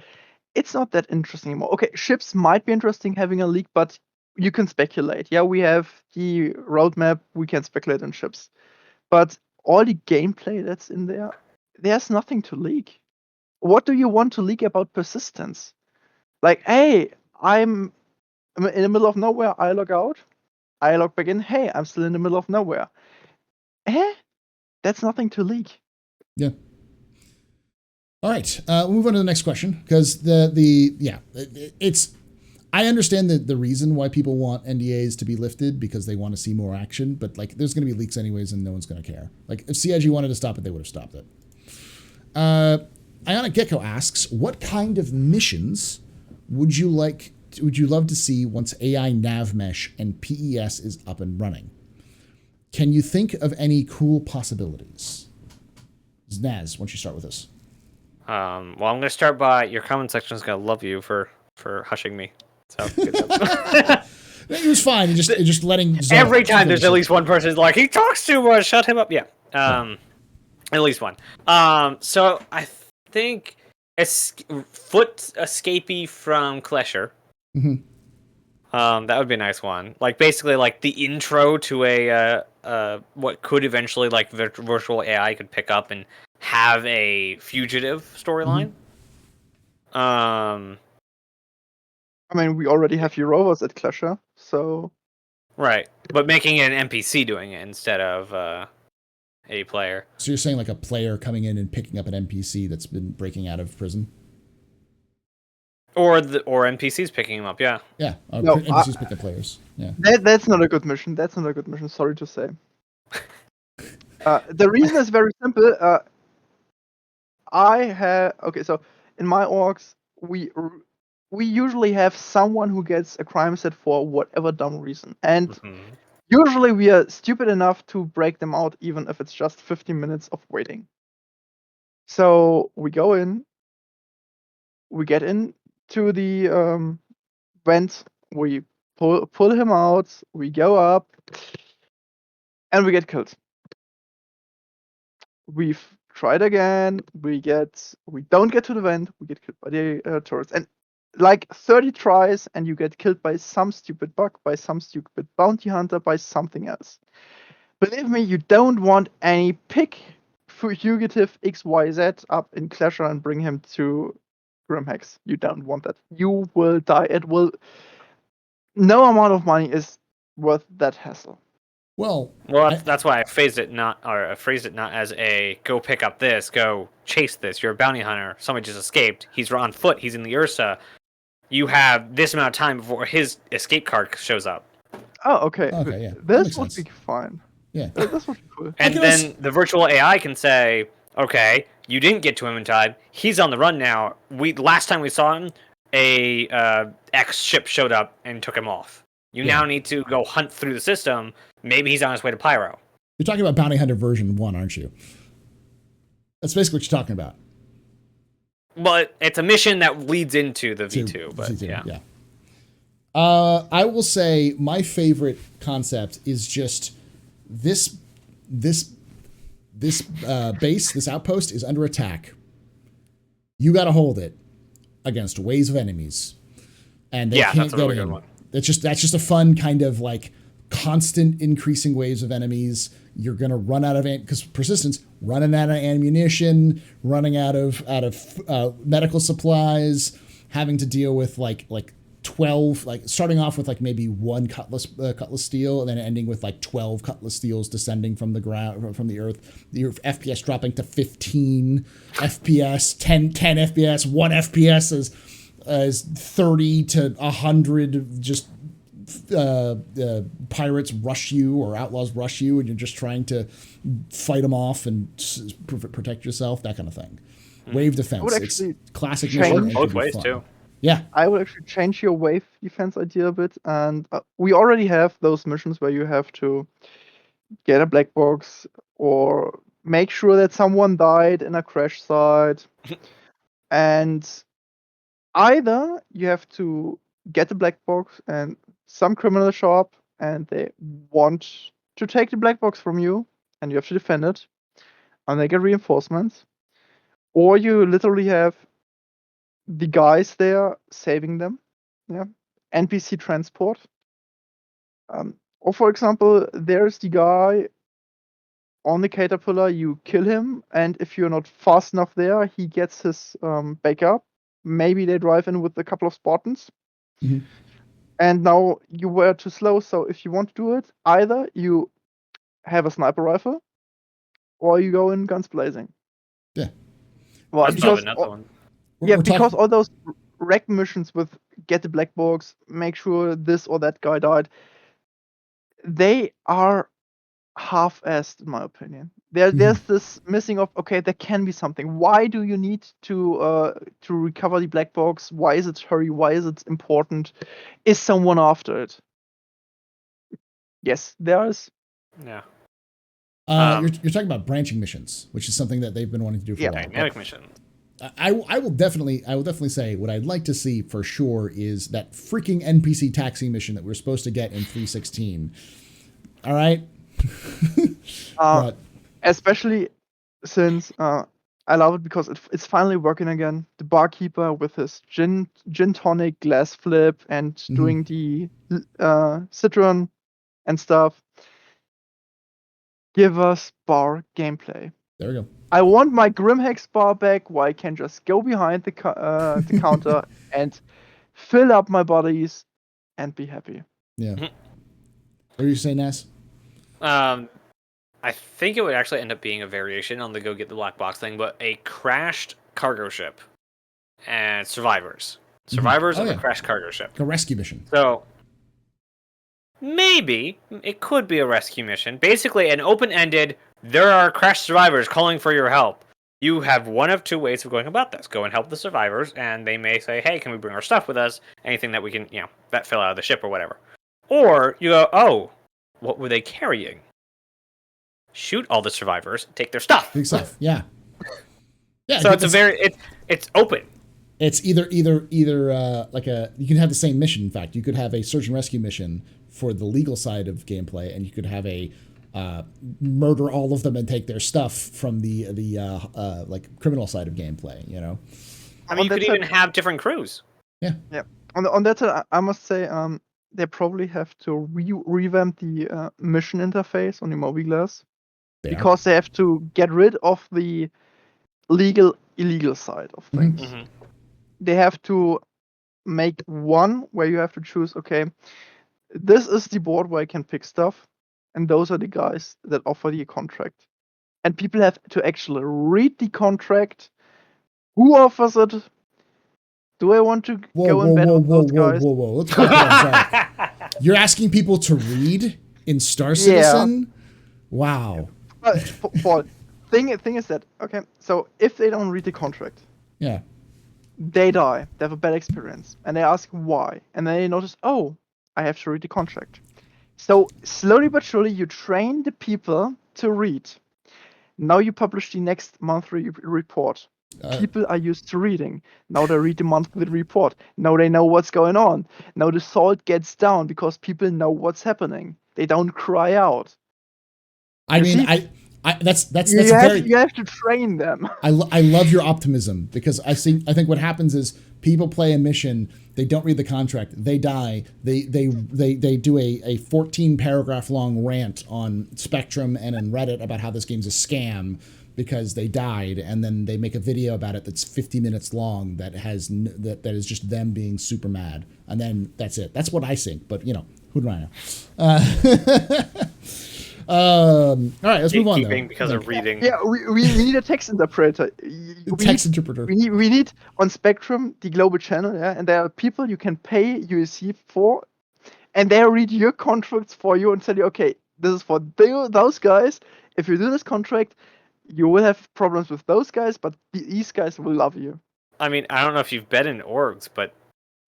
it's not that interesting anymore. Okay, ships might be interesting having a leak, but you can speculate. Yeah, we have the roadmap, we can speculate on ships. But all the gameplay that's in there, there's nothing to leak. What do you want to leak about persistence? Like, hey, I'm in the middle of nowhere, I log out, I log back in, hey, I'm still in the middle of nowhere. That's nothing to leak. Yeah. All right, we'll move on to the next question because it's. I understand the reason why people want NDAs to be lifted because they want to see more action, but like there's going to be leaks anyways, and no one's going to care. Like if CIG wanted to stop it, they would have stopped it. Ionic Gecko asks, what kind of missions would you love to see once AI Nav-Mesh and PES is up and running? Can you think of any cool possibilities? Naz, why don't you start with this? Well, I'm going to start by your comment section is going to love you for hushing me. So good job. It was fine. Just letting every time there's at least one person who's like, he talks too much. Shut him up. Yeah. At least one. So I think foot escapee from Klesher. Mm-hmm. That would be a nice one. Like basically like the intro to a what could eventually like virtual AI could pick up and have a fugitive storyline. Mm-hmm. I mean, we already have Eurovas at Klesher, so right, but making it an NPC doing it instead of a player. So you're saying like a player coming in and picking up an NPC that's been breaking out of prison? Or NPCs picking him up, yeah. Yeah, NPCs pick up players. Yeah. That's not a good mission. That's not a good mission. Sorry to say. The reason is very simple. So in my orgs, we usually have someone who gets a crime set for whatever dumb reason, and usually we are stupid enough to break them out, even if it's just 15 minutes of waiting. So we go in, we get in to the vent, we pull him out, we go up, and we get killed. We've tried again, we don't get to the vent, we get killed by the turrets, and like 30 tries, and you get killed by some stupid bug, by some stupid bounty hunter, by something else. Believe me, you don't want any pick fugitive XYZ up in Klesher and bring him to Grimhex. You don't want that. You will die. No amount of money is worth that hassle. Well, that's why I phrased it not as a go pick up this, go chase this. You're a bounty hunter. Somebody just escaped. He's on foot. He's in the Ursa. You have this amount of time before his escape card shows up. Oh, okay. Okay, yeah. That This makes would sense. be fine. Yeah. This would be cool. And then the virtual AI can say, okay, you didn't get to him in time. He's on the run now. Last time we saw him, a X ship showed up and took him off. You now need to go hunt through the system. Maybe he's on his way to Pyro. You're talking about Bounty Hunter version 1, aren't you? That's basically what you're talking about. But it's a mission that leads into the V2. But V2, yeah. I will say my favorite concept is just this base, this outpost is under attack. You got to hold it against waves of enemies, and they can't that's a get really in. good one. That's just a fun kind of like constant increasing waves of enemies. You're gonna run out of because persistence, running out of ammunition, running out of medical supplies, having to deal with like 12, like starting off with like maybe one cutlass steel, and then ending with like 12 cutlass steels descending from the ground, from the earth. Your FPS dropping to 15 FPS, 10 FPS, 1 FPS as 30 to 100 just pirates rush you or outlaws rush you, and you're just trying to fight them off and protect yourself, that kind of thing. Wave defense, it's classic mission. Both ways too. Yeah, I would actually change your wave defense idea a bit, and we already have those missions where you have to get a black box or make sure that someone died in a crash site, and either you have to get the black box and some criminal show up and they want to take the black box from you and you have to defend it and they get reinforcements, or you literally have the guys there saving them. Yeah, NPC transport. Or for example, there's the guy on the caterpillar, you kill him, and if you're not fast enough there, he gets his backup. Maybe they drive in with a couple of Spartans. Mm-hmm. And now you were too slow, so if you want to do it, either you have a sniper rifle or you go in guns blazing. Yeah. Well, That's because another one. because all those wreck missions with get the black box, make sure this or that guy died, they are half-assed in my opinion. There's this missing of, okay, there can be something. Why do you need to recover the black box? Why is it hurry? Why is it important? Is someone after it? Yes, there is. Yeah. You're talking about branching missions, which is something that they've been wanting to do for a while. Dynamic mission. I will definitely say what I'd like to see for sure is that freaking NPC taxi mission that we're supposed to get in 3.16. All right. Especially since I love it because it's finally working again. The barkeeper with his gin tonic glass flip and doing the citron and stuff. Give us bar gameplay. There we go. I want my Grimhex bar back where I can just go behind the counter and fill up my bodies and be happy. Yeah. What are you saying, Naz? I think it would actually end up being a variation on the go get the black box thing, but a crashed cargo ship and survivors. Survivors of a crashed cargo ship. A rescue mission. So maybe it could be a rescue mission. Basically, an open-ended, there are crashed survivors calling for your help. You have one of two ways of going about this. Go and help the survivors, and they may say, hey, can we bring our stuff with us? Anything that we can, that fell out of the ship or whatever. Or you go, oh, what were they carrying? Shoot all the survivors, take their stuff. Big stuff, yeah. Yeah. So it's open. It's either like you can have the same mission. In fact, you could have a search and rescue mission for the legal side of gameplay, and you could have a murder all of them and take their stuff from the like criminal side of gameplay. You know. I mean, you could even have different crews. Yeah. Yeah. On that side, I must say, they probably have to revamp the mission interface on the mobiGlas. Because they have to get rid of the illegal side of things. They have to make one where you have to choose, okay, this is the board where I can pick stuff, and those are the guys that offer the contract. And people have to actually read the contract. Who offers it? Do I want to go in bed with those guys? Whoa. Let's back up. Sorry. You're asking people to read in Star Citizen? Wow. Paul, thing is that, okay, so if they don't read the contract, Yeah. they die. They have a bad experience. And they ask why. And then they notice, oh, I have to read the contract. So slowly but surely, you train the people to read. Now you publish the next monthly report. People are used to reading. Now they read the monthly report. Now they know what's going on. Now the salt gets down because people know what's happening. They don't cry out. I mean, that's you have to train them. I love your optimism, because I think what happens is people play a mission, they don't read the contract, they die, they do a 14 paragraph long rant on Spectrum and on Reddit about how this game's a scam because they died, and then they make a video about it that's 50 minutes long that is just them being super mad, and then that's it. That's what I think, but who do I know? All right, let's move on. Because of reading. Yeah, we need a text interpreter. We need on Spectrum the global channel, and there are people you can pay USC for, and they read your contracts for you and tell you, okay, this is for those guys. If you do this contract, you will have problems with those guys, but these guys will love you. I mean, I don't know if you've been in orgs, but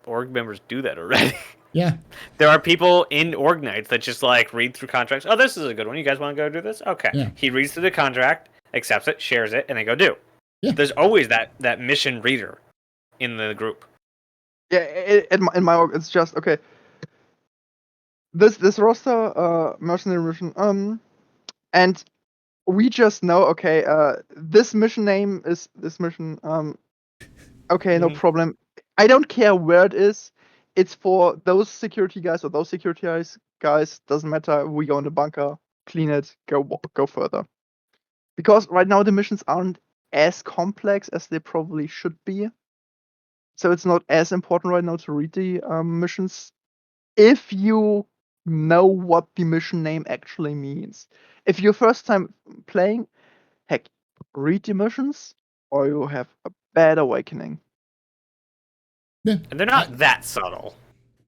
org members do that already. Yeah. There are people in org nights that just read through contracts. Oh, this is a good one. You guys want to go do this? Okay. Yeah. He reads through the contract, accepts it, shares it, and they go do. Yeah. There's always that mission reader in the group. Yeah, in my org, it's just okay. This roster, mercenary mission, and we just know, okay, this mission name is this mission. Okay, no problem. I don't care where it is. It's for those security guys or those security guys. Doesn't matter. We go in the bunker, clean it, go further. Because right now the missions aren't as complex as they probably should be. So it's not as important right now to read the missions if you know what the mission name actually means. If you're first time playing, heck, read the missions or you have a bad awakening. Yeah. And they're not that subtle.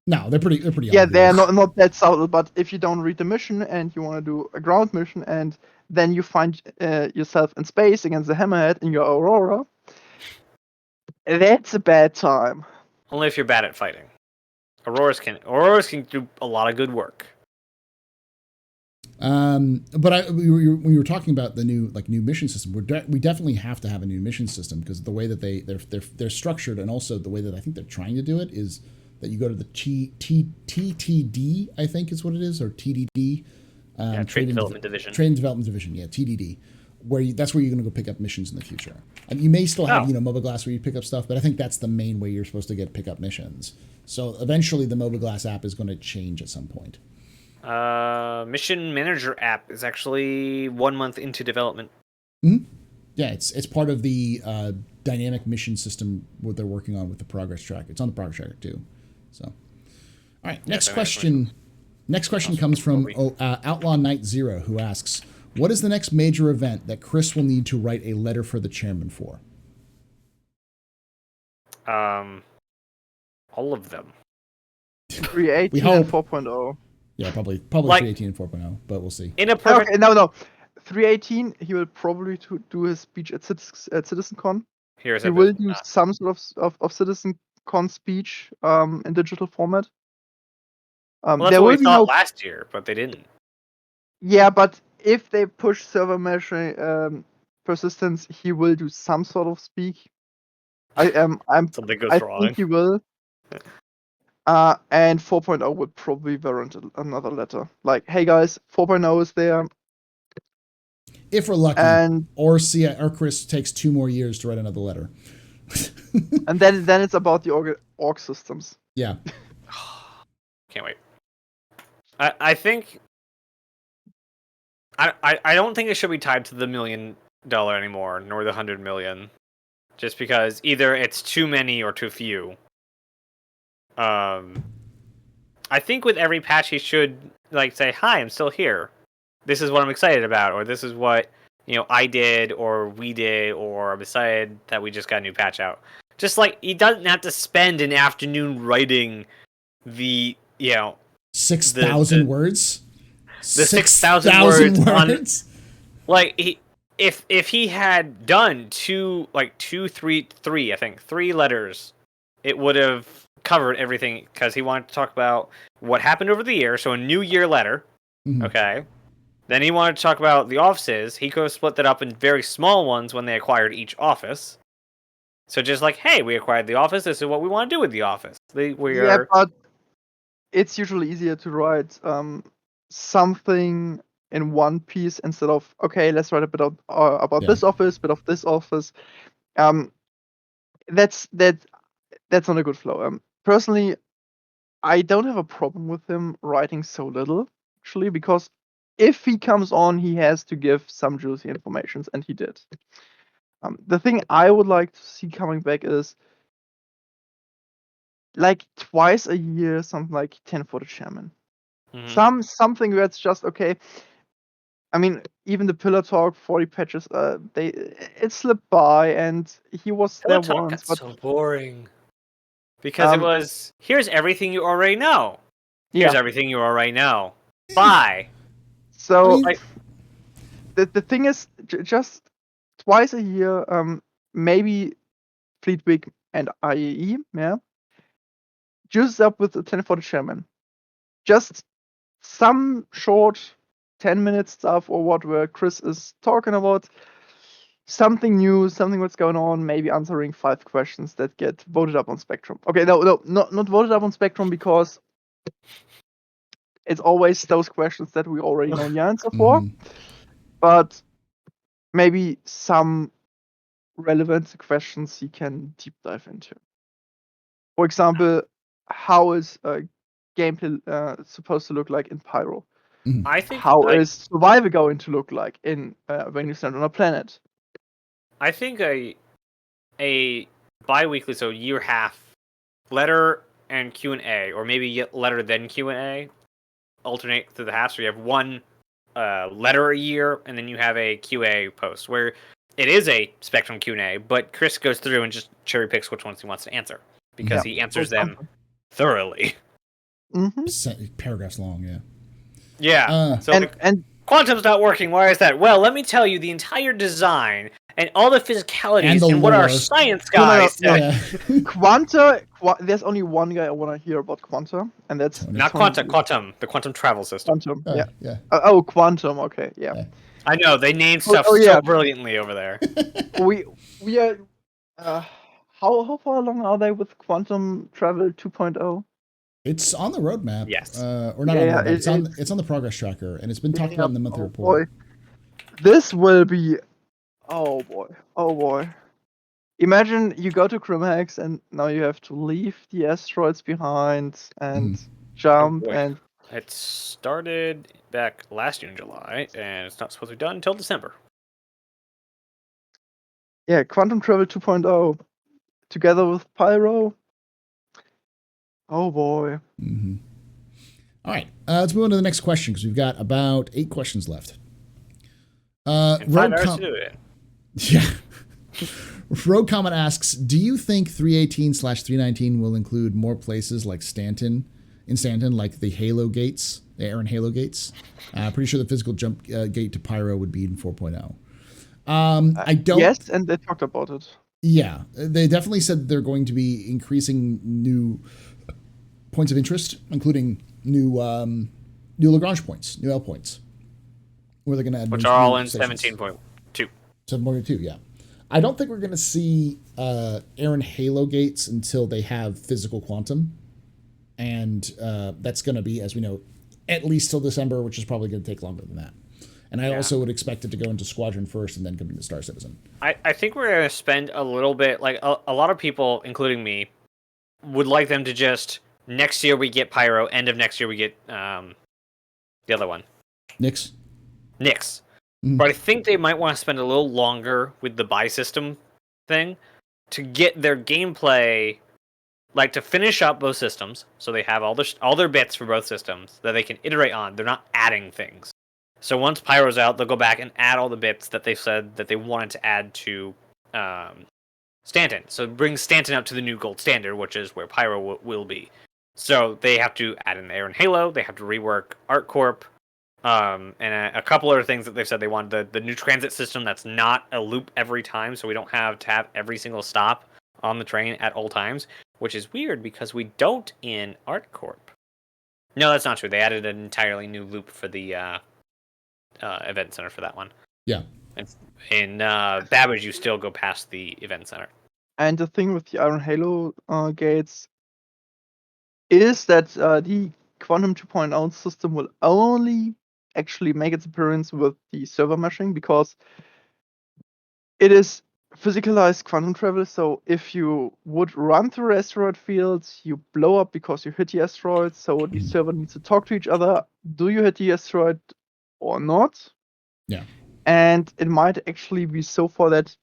No, they're pretty Yeah, obvious. they're not that subtle, but if you don't read the mission and you want to do a ground mission and then you find yourself in space against the Hammerhead in your Aurora, that's a bad time. Only if you're bad at fighting. Auroras can do a lot of good work. But when you were talking about the new mission system, we definitely have to have a new mission system, because the way that they're structured, and also the way that I think they're trying to do it, is that you go to the TTD, I think is what it is, or TDD. Trade Development Division. Trade and Development Division, yeah, TDD. That's where you're going to go pick up missions in the future. And you may still have Mobiglass where you pick up stuff, but I think that's the main way you're supposed to pick up missions. So eventually the Mobiglass app is going to change at some point. Mission Manager app is actually 1 month into development. Mm-hmm. Yeah, it's part of the dynamic mission system what they're working on with the progress track. It's on the progress tracker too. So, all right, next question. Next question comes from Outlaw Knight Zero, who asks, "What is the next major event that Chris will need to write a letter for the chairman for?" All of them. 318 and 4.0. Yeah, probably 318 and 4.0, but we'll see. In a perfect... Okay, no. 318, he will probably do his speech at CitizenCon. He will do some sort of CitizenCon speech in digital format. Well, that's what we thought last year, but they didn't. Yeah, but if they push server mesh persistence, he will do some sort of speak. Something goes wrong. I think he will. And 4.0 would probably warrant another letter. Like, hey guys, 4.0 is there. If we're lucky, or Chris takes 2 more years to write another letter. And then it's about the org systems. Yeah. Can't wait. I think... I don't think it should be tied to the $1 million anymore, nor the 100 million. Just because either it's too many or too few. I think with every patch, he should like say, "Hi, I'm still here. This is what I'm excited about," or "This is what I did, or we did, or I'm excited that we just got a new patch out." Just like he doesn't have to spend an afternoon writing the 6,000 words. The 6,000 words on, like if he had done three letters, it would have covered everything because he wanted to talk about what happened over the year. So a New Year letter, okay. Then he wanted to talk about the offices. He could have split that up in very small ones when they acquired each office. So just like, hey, we acquired the office. This is what we want to do with the office. But it's usually easier to write something in one piece instead of, okay, let's write a bit about this office, bit of this office. That's not a good flow. Personally, I don't have a problem with him writing so little, actually, because if he comes on, he has to give some juicy information, and he did. The thing I would like to see coming back is like twice a year, something like 10 for the chairman. Something where it's just okay. I mean, even the Pillar Talk 40 patches, it slipped by, and he was Pillar there Talk once. got so boring because it was here's everything you already know. Here's everything you already know. Bye. So the thing is, just twice a year, maybe Fleet Week and IAE, juice up with the 10 for the chairman. Just some short 10-minute stuff or what where Chris is talking about something new, something what's going on, maybe answering 5 questions that get voted up on Spectrum. Okay, no, not voted up on Spectrum because it's always those questions that we already know the answer for. But maybe some relevant questions he can deep dive into. For example, how is gameplay supposed to look like in Pyro? I think how is Survivor going to look like in when you stand on a planet? I think a bi-weekly, so year half letter and Q&A, or maybe letter then Q&A, alternate through the half. So you have one letter a year, and then you have a QA post where it is a Spectrum Q&A, but Chris goes through and just cherry picks which ones he wants to answer because he answers them thoroughly. Paragraphs long, yeah. Yeah. And Quantum's not working. Why is that? Well, let me tell you the entire design and all the physicalities and what our science guys said. Quanta, there's only one guy I want to hear about Quanta, and that's not Quanta. Quantum, the quantum travel system. Quantum, yeah. Quantum. Okay, yeah. I know they named stuff so brilliantly over there. we are. How far along are they with Quantum Travel 2.0? It's on the roadmap. Yes. Or not on the roadmap. It's on the progress tracker, and it's been talked about in the monthly report. Boy. This will be... Oh, boy. Imagine you go to Grimhex, and now you have to leave the asteroids behind, and jump, and... It started back last June, July, and it's not supposed to be done until December. Yeah, Quantum Travel 2.0, together with Pyro... Oh boy. All right, let's move on to the next question because we've got about 8 questions left. And 5 hours to do it. Yeah. Rogue Comment asks, do you think 318/319 will include more places like Stanton, like the Halo gates, the Aaron Halo gates? Pretty sure the physical jump gate to Pyro would be in 4.0. I don't... Yes, and they talked about it. Yeah, they definitely said they're going to be increasing new points of interest, including new Lagrange points, new L points. Where they're going to add, which are all in 17.2. 7.2, yeah. I don't think we're going to see Aaron Halo gates until they have physical quantum, and that's going to be, as we know, at least till December, which is probably going to take longer than that. And I also would expect it to go into Squadron first and then come into Star Citizen. I think we're going to spend a little bit, like a lot of people, including me, would like them to just, next year we get Pyro, end of next year we get the other one. Nyx. But I think they might want to spend a little longer with the buy system thing to get their gameplay like to finish up both systems, so they have all their bits for both systems that they can iterate on. They're not adding things. So once Pyro's out, they'll go back and add all the bits that they said that they wanted to add to Stanton. So bring Stanton up to the new gold standard, which is where Pyro will be. So they have to add in Air and Halo. They have to rework ArcCorp, and a couple other things that they've said they want. The new transit system that's not a loop every time, so we don't have to have every single stop on the train at all times, which is weird because we don't in ArcCorp. No, that's not true. They added an entirely new loop for the event center for that one. Yeah. In Babbage, you still go past the event center. And the thing with the Iron Halo gates is that the Quantum 2.0 system will only actually make its appearance with the server meshing, because it is physicalized quantum travel. So if you would run through asteroid fields, you blow up because you hit the asteroid. So the server needs to talk to each other. Do you hit the asteroid or not? Yeah. And it might actually be so far that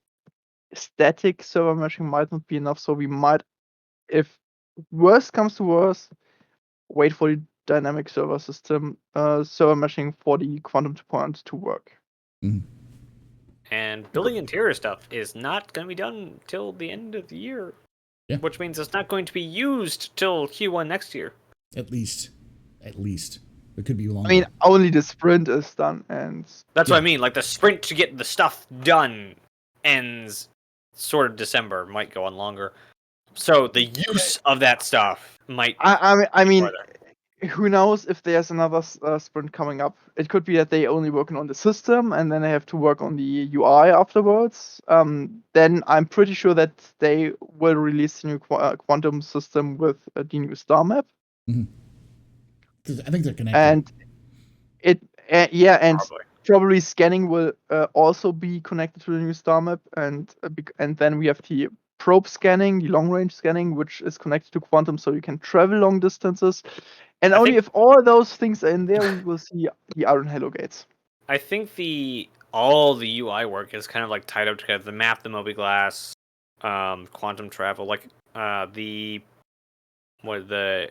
static server meshing might not be enough. So we might, if worst comes to worst, wait for the dynamic server system, server meshing for the Quantum 2.0 to work. Mm-hmm. And building interior stuff is not going to be done till the end of the year. Yeah. Which means it's not going to be used till Q1 next year. At least. It could be longer. I mean, only the sprint is done, and that's what I mean. Like the sprint to get the stuff done ends sort of December, might go on longer. So the use of that stuff might. I mean, who knows if there's another sprint coming up? It could be that they only working on the system and then they have to work on the UI afterwards. Then I'm pretty sure that they will release the new quantum system with the new star map. Mm-hmm. I think they're connected. And it, and Probably. probably scanning will also be connected to the new star map, and then we have the probe scanning, the long range scanning, which is connected to quantum, so you can travel long distances. And only if all those things are in there, we will see the Iron Halo gates. I think all the UI work is kind of like tied up together. The map, the mobiGlas, quantum travel, like the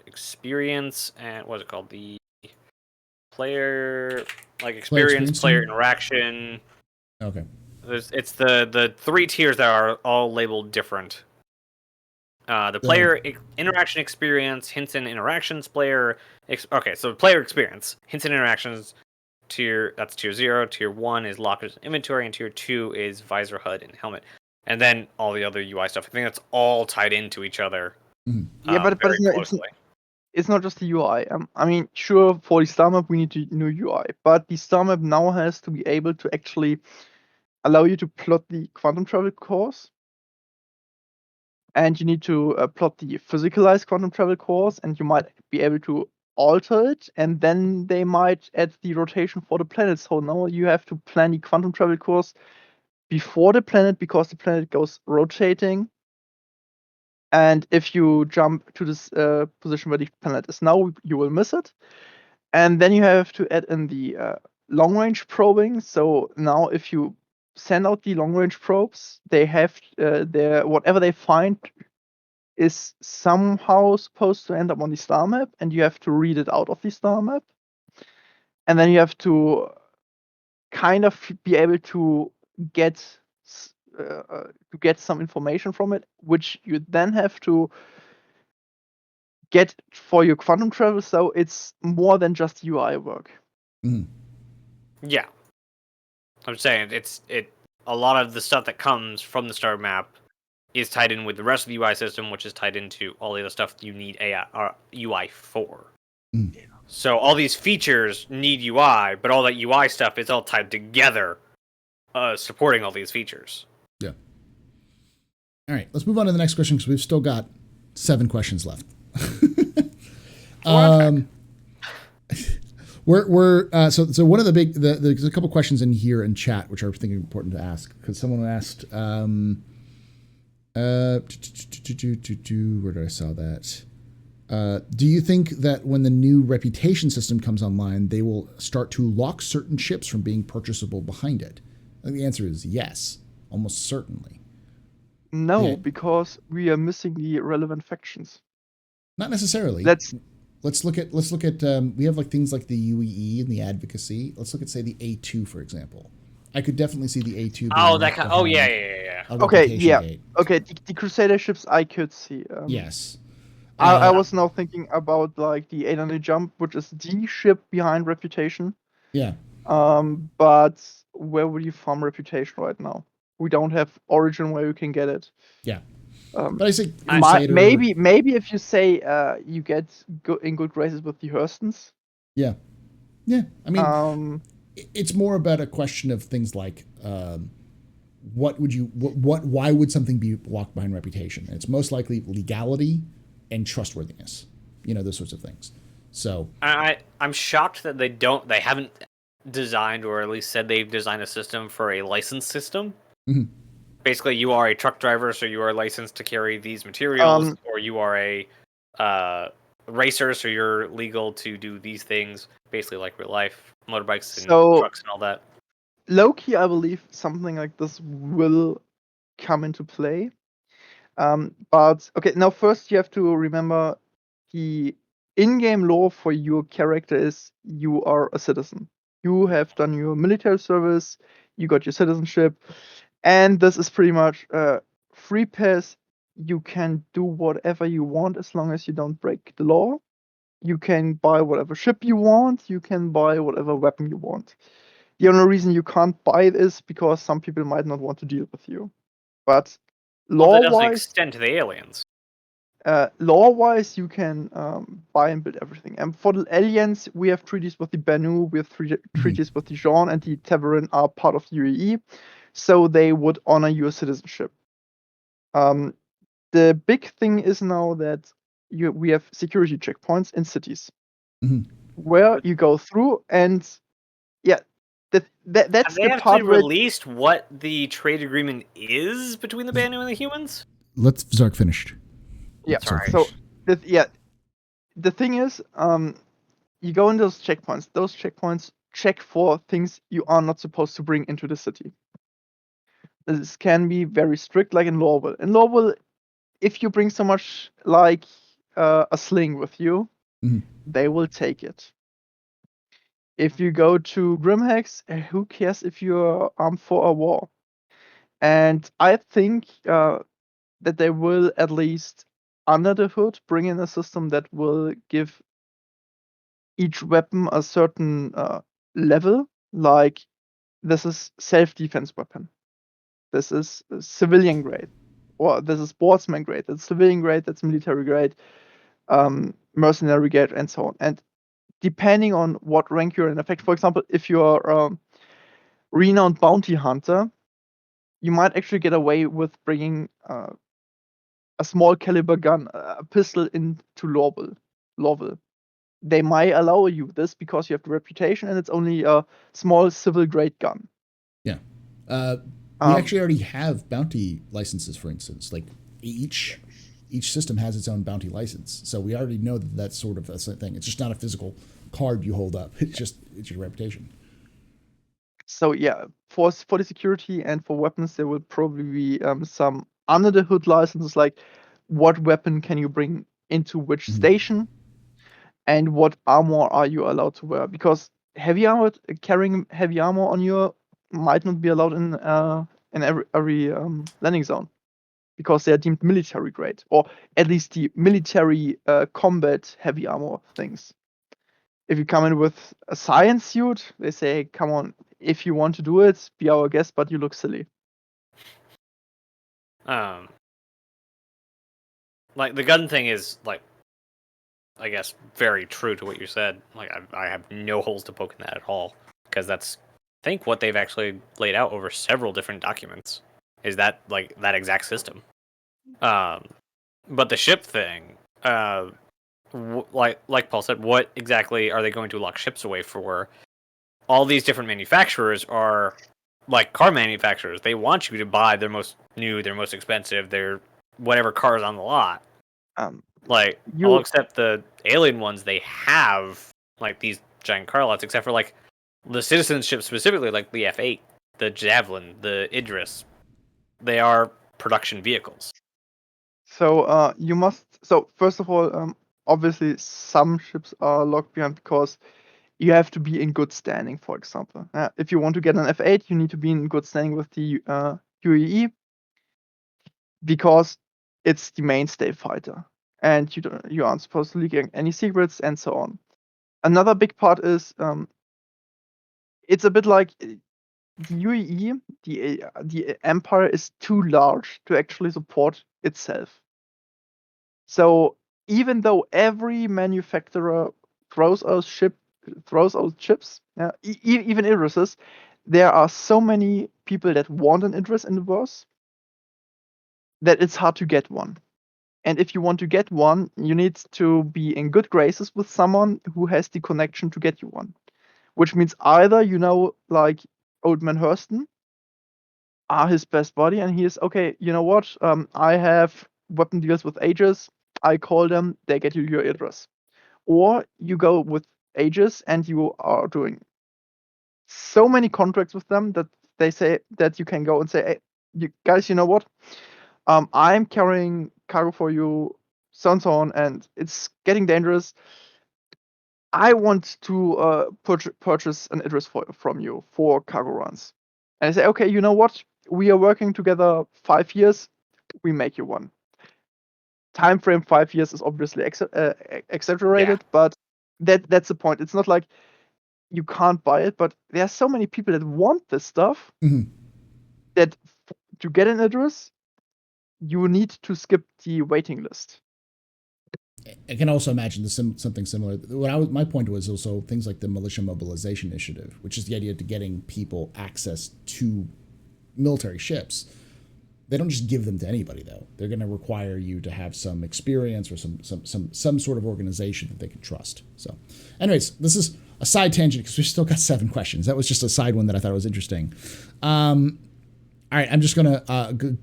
experience and what's it called? The player experience, player interaction. Okay. It's the three tiers that are all labeled different. The player interaction experience, hints and interactions, player. So player experience, hints and interactions. That's tier 0. Tier 1 is lockers and inventory, and tier 2 is visor, HUD, and helmet. And then all the other UI stuff. I think that's all tied into each other. Mm-hmm. Yeah, but it's not just the UI. I mean, sure, for the star map we need a new UI, but the star map now has to be able to actually allow you to plot the quantum travel course, and you need to plot the physicalized quantum travel course, and you might be able to alter it, and then they might add the rotation for the planet. So now you have to plan the quantum travel course before the planet, because the planet goes rotating. And if you jump to this position where the planet is now, you will miss it. And then you have to add in the long-range probing. So now if you send out the long-range probes, they have whatever they find is somehow supposed to end up on the star map, and you have to read it out of the star map. And then you have to kind of be able to get some information from it, which you then have to get for your quantum travel. So it's more than just UI work. Mm-hmm. Yeah, I'm saying a lot of the stuff that comes from the star map is tied in with the rest of the UI system, which is tied into all the other stuff you need UI for. Mm. So all these features need UI, but all that UI stuff is all tied together, supporting all these features. Yeah. All right, let's move on to the next question, because we've still got 7 questions left. So one of the big there's a couple questions in here in chat which I think are important to ask, because someone asked where did I saw that? Do you think that when the new reputation system comes online, they will start to lock certain ships from being purchasable behind it? I think the answer is yes, almost certainly. No, Yeah. because we are missing the relevant factions. Not necessarily. Let's look at we have like things like the UEE and the advocacy. Let's look at, say, the A2, for example. I could definitely see the A2 being left behind a Okay, reputation yeah. gate. Okay, the Crusader ships I could see. Yes. I was now thinking about like the 800 Jump, which is the ship behind Reputation. Yeah. But where would you farm Reputation right now? We don't have Origin where you can get it. Yeah. But I say maybe if you say you get in good graces with the Hurstons. Yeah. Yeah. I mean, it's more about a question of things like why would something be locked behind Reputation? It's most likely legality and trustworthiness. Those sorts of things. So I'm shocked that they haven't designed, or at least said they've designed a system for a license system. Mm-hmm. Basically, you are a truck driver, so you are licensed to carry these materials, or you are a racer, so you're legal to do these things. Basically, like real life motorbikes and trucks and all that. Low-key, I believe something like this will come into play. But okay, now first you have to remember the in-game law for your character is you are a citizen. You have done your military service, you got your citizenship, and this is pretty much free pass. You can do whatever you want as long as you don't break the law. You can buy whatever ship you want, you can buy whatever weapon you want. The only reason you can't buy it is because some people might not want to deal with you. But That doesn't extend to the aliens. Law-wise, you can buy and build everything. And for the aliens, we have treaties with the Banu, we have treaties with the Jean, and the Tavarin are part of the UAE, so they would honor your citizenship. The big thing is now that we have security checkpoints in cities, where you go through, and yeah, that's the part where... Have they released what the trade agreement is between the Banu and the humans? Let's Zarrk finished. Yeah. So the thing is, you go in those checkpoints. Those checkpoints check for things you are not supposed to bring into the city. This can be very strict, like in Lawful. In Lawful, if you bring so much like a sling with you, they will take it. If you go to Grimhex, who cares if you're armed for a war? And I think that they will at least under the hood bring in a system that will give each weapon a certain level. Like this is self-defense weapon. This is civilian grade, or this is sportsman grade. That's civilian grade. That's military grade, mercenary grade, and so on. And depending on what rank you're in, effect, for example, if you're a renowned bounty hunter, you might actually get away with bringing a small caliber gun, a pistol into Lawful. They might allow you this because you have the reputation and it's only a small civil grade gun. Yeah. We actually already have bounty licenses, for instance. Like each system has its own bounty license. So we already know that that's sort of a thing. It's just not a physical card you hold up. It's your reputation. So yeah, for the security and for weapons, there will probably be some under the hood licenses, like what weapon can you bring into which station, and what armor are you allowed to wear? Because carrying heavy armor on you might not be allowed in every landing zone, because they are deemed military grade, or at least the military combat heavy armor things. If you come in with a science suit, they say, come on, if you want to do it, be our guest, but you look silly. Like the gun thing is like, I guess, very true to what you said. Like I have no holes to poke in that at all, because that's, I think, what they've actually laid out over several different documents is that like that exact system. But the ship thing, like Paul said, what exactly are they going to lock ships away for? All these different manufacturers are like car manufacturers. They want you to buy their most new, their most expensive, their whatever cars on the lot. Like all except the alien ones, they have like these giant car lots, except for like the citizenship specifically, like the F8, the Javelin, the Idris. They are production vehicles. So you must. So first of all, obviously some ships are locked behind because you have to be in good standing. For example, if you want to get an F8, you need to be in good standing with the UAE because it's the mainstay fighter, and you aren't supposed to leak any secrets and so on. Another big part is it's a bit like the UAE, the empire is too large to actually support itself. So even though every manufacturer throws out chips, even Idrises, there are so many people that want an Idris in the verse that it's hard to get one. And if you want to get one, you need to be in good graces with someone who has the connection to get you one. Which means either like Old Man Hurston are his best buddy, and he is okay. You know what? I have weapon deals with Aegis. I call them. They get you your address. Or you go with Aegis, and you are doing so many contracts with them that they say that you can go and say, hey, you guys, you know what? I'm carrying cargo for you, so and so on, and it's getting dangerous. I want to purchase an address from you for cargo runs. And I say, okay, you know what? We are working together 5 years. We make you one. Time frame 5 years is obviously exaggerated, but that's the point. It's not like you can't buy it, but there are so many people that want this stuff that to get an address, you need to skip the waiting list. I can also imagine something similar. My point was also things like the Militia Mobilization Initiative, which is the idea to getting people access to military ships. They don't just give them to anybody, though. They're going to require you to have some experience or some sort of organization that they can trust. So, anyways, this is a side tangent because we've still got 7 questions. That was just a side one that I thought was interesting. All right, I'm just going to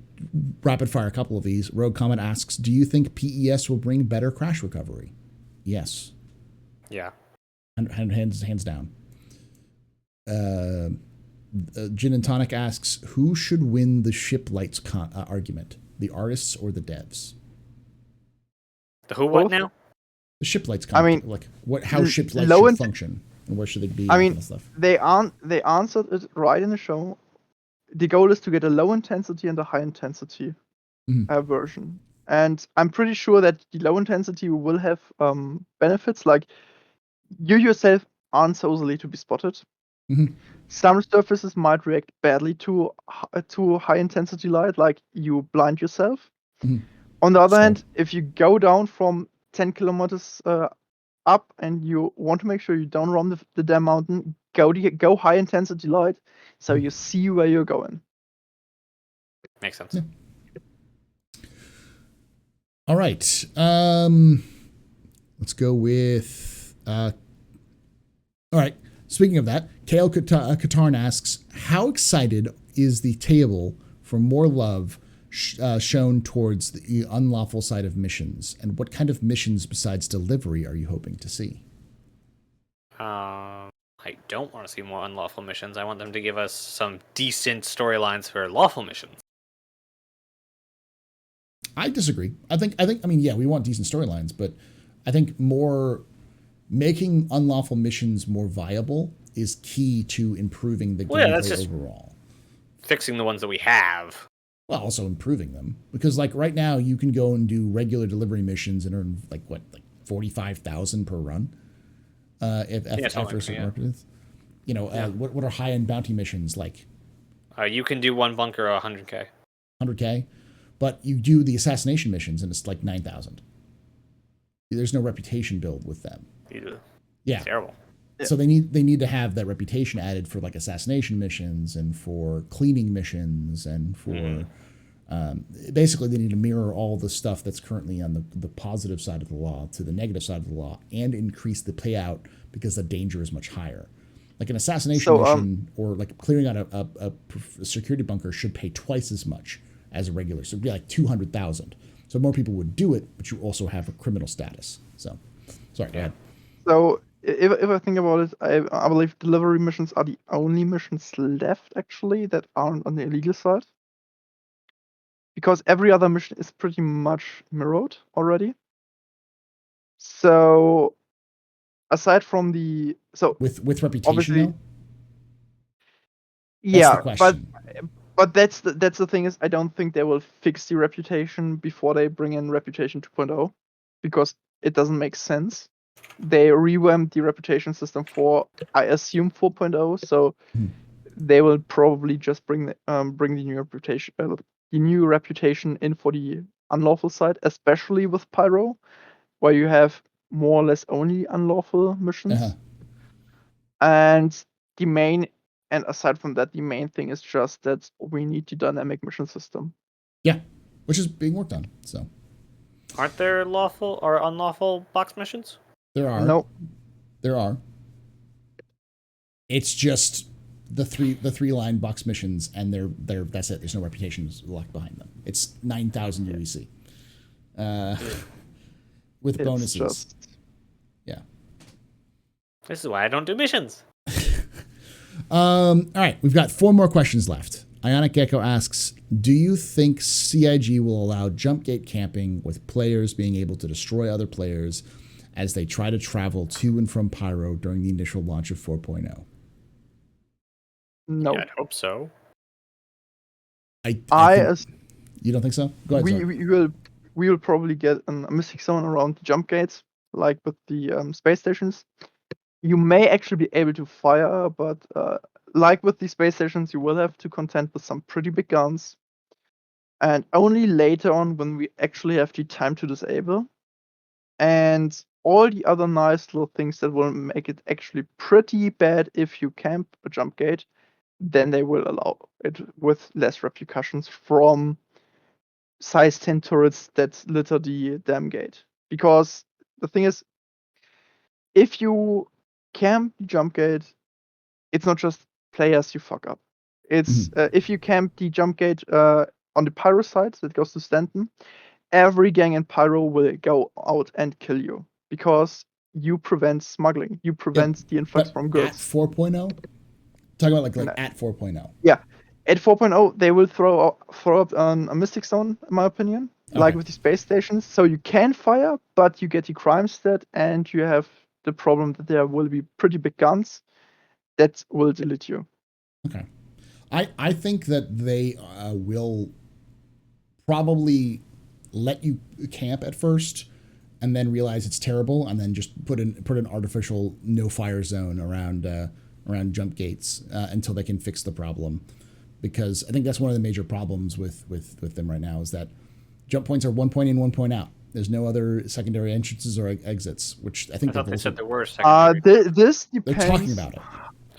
rapid fire a couple of these. Rogue Comment asks, do you think PES will bring better crash recovery? Yes. Yeah. Hands down. Gin and Tonic asks, who should win the ship lights argument? The artists or the devs? The who what now? The ship lights how ship lights should function and where should they be? Kind of stuff. They answered it right in the show. The goal is to get a low intensity and a high intensity version. And I'm pretty sure that the low intensity will have benefits, like you yourself aren't so easily to be spotted. Some surfaces might react badly to high intensity light, like you blind yourself. On the other hand, if you go down from 10 kilometers up and you want to make sure you don't run the damn mountain, go high intensity light so you see where you're going. Makes sense. Yeah. All right. Let's go with all right. Speaking of that, Kale Katarn asks, how excited is the table for more love shown towards the unlawful side of missions? And what kind of missions besides delivery are you hoping to see? I don't want to see more unlawful missions. I want them to give us some decent storylines for lawful missions. I disagree. I mean, yeah, we want decent storylines, but I think making unlawful missions more viable is key to improving the gameplay overall. Fixing the ones that we have. Well, also improving them. Because like right now you can go and do regular delivery missions and earn like 45,000 per run. After a certain market. What are high-end bounty missions like? You can do one bunker 100K. 100K? But you do the assassination missions and it's like 9,000. There's no reputation build with them. Yeah. It's terrible. So they need to have that reputation added for like assassination missions and for cleaning missions and for basically they need to mirror all the stuff that's currently on the positive side of the law to the negative side of the law and increase the payout because the danger is much higher. Like an assassination mission or like clearing out a security bunker should pay twice as much as a regular. So it'd be like 200,000. So more people would do it, but you also have a criminal status. So, sorry, go ahead. So if I think about it, I believe delivery missions are the only missions left actually that aren't on the illegal side. because every other mission is pretty much mirrored already. So aside from the with reputation obviously, though? That's yeah, the question. but that's the thing is I don't think they will fix the reputation before they bring in Reputation 2.0, because it doesn't make sense. They revamped the reputation system for, I assume, 4.0, so they will probably just bring the new reputation in for the unlawful side, especially with Pyro, where you have more or less only unlawful missions. And aside from that, the main thing is just that we need the dynamic mission system. Yeah, which is being worked on. So, aren't there lawful or unlawful box missions? There are. No. There are. It's just the three line box missions, and they're that's it. There's no reputations locked behind them. It's 9,000 UEC. With bonuses. Yeah. This is why I don't do missions. All right, we've got 4 more questions left. Ionic Gecko asks, do you think CIG will allow jump gate camping with players being able to destroy other players as they try to travel to and from Pyro during the initial launch of 4.0? No. Yeah, I'd hope so. You don't think so? Go ahead. We will probably get a mystic zone around the jump gates, like with the space stations. You may actually be able to fire, but like with the space stations, you will have to contend with some pretty big guns. And only later on, when we actually have the time to disable, and all the other nice little things that will make it actually pretty bad if you camp a jump gate, then they will allow it with less repercussions from size 10 turrets that litter the dam gate. Because the thing is, if you camp the jump gate, it's not just players you fuck up. It's if you camp the jump gate on the Pyro side that goes to Stanton, every gang in Pyro will go out and kill you because you prevent smuggling. You prevent the influx from goods. At 4.0? Talking about like at 4.0. Yeah. At 4.0, they will throw up a Mystic Zone, in my opinion, like with the space stations. So you can fire, but you get the crime stat, and you have the problem that there will be pretty big guns that will delete you. Okay. I think that they will probably let you camp at first and then realize it's terrible, and then just put an artificial no fire zone around jump gates until they can fix the problem. Because I think that's one of the major problems with them right now is that jump points are 1 point in, 1 point out. There's no other secondary entrances or exits, which I think I thought they said there were secondary. This depends. They're talking about it.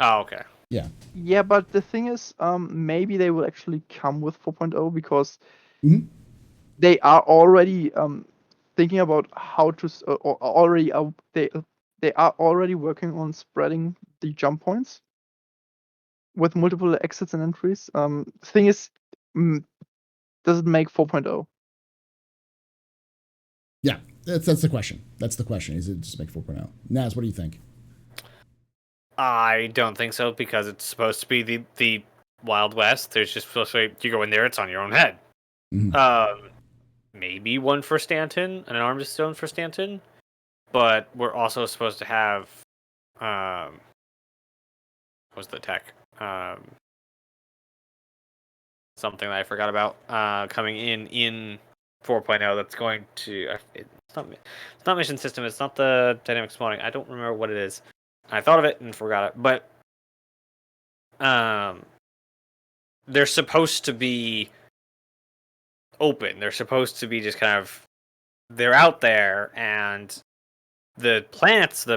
Oh, okay. Yeah. Yeah, but the thing is, maybe they will actually come with 4.0 because they are already thinking about how to, or already they are already working on spreading the jump points with multiple exits and entries. The thing is, does it make 4.0? Yeah, that's the question. That's the question. Is it just make 4.0? Naz, what do you think? I don't think so, because it's supposed to be the Wild West. There's just supposed to be, you go in there, it's on your own head. Maybe one for Stanton, an armed zone for Stanton, but we're also supposed to have what's the tech? Something that I forgot about coming in 4.0 that's going to it's not mission system, it's not the dynamic spawning. I don't remember what it is. I thought of it and forgot it, but they're supposed to be open. They're supposed to be just kind of, they're out there, and the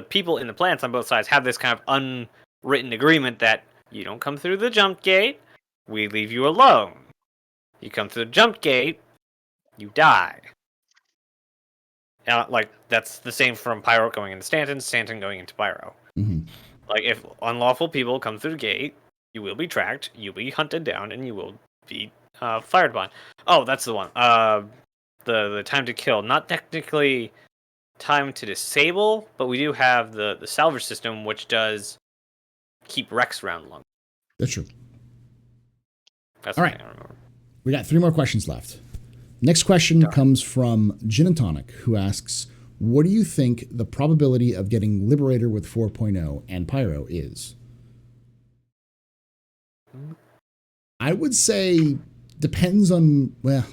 people in the planets on both sides have this kind of unwritten agreement that you don't come through the jump gate, we leave you alone. You come through the jump gate, you die. Like, that's the same from Pyro going into Stanton, Stanton going into Pyro. Like, if unlawful people come through the gate, you will be tracked, you'll be hunted down, and you will be fired upon. Oh, that's the one. The time to kill. Not technically time to disable, but we do have the salvage system, which does keep Rex around longer. That's true. That's all right. I remember. We got 3 more questions left. Next question comes from Gin and Tonic, who asks, what do you think the probability of getting Liberator with 4.0 and Pyro is? I would say depends on, well,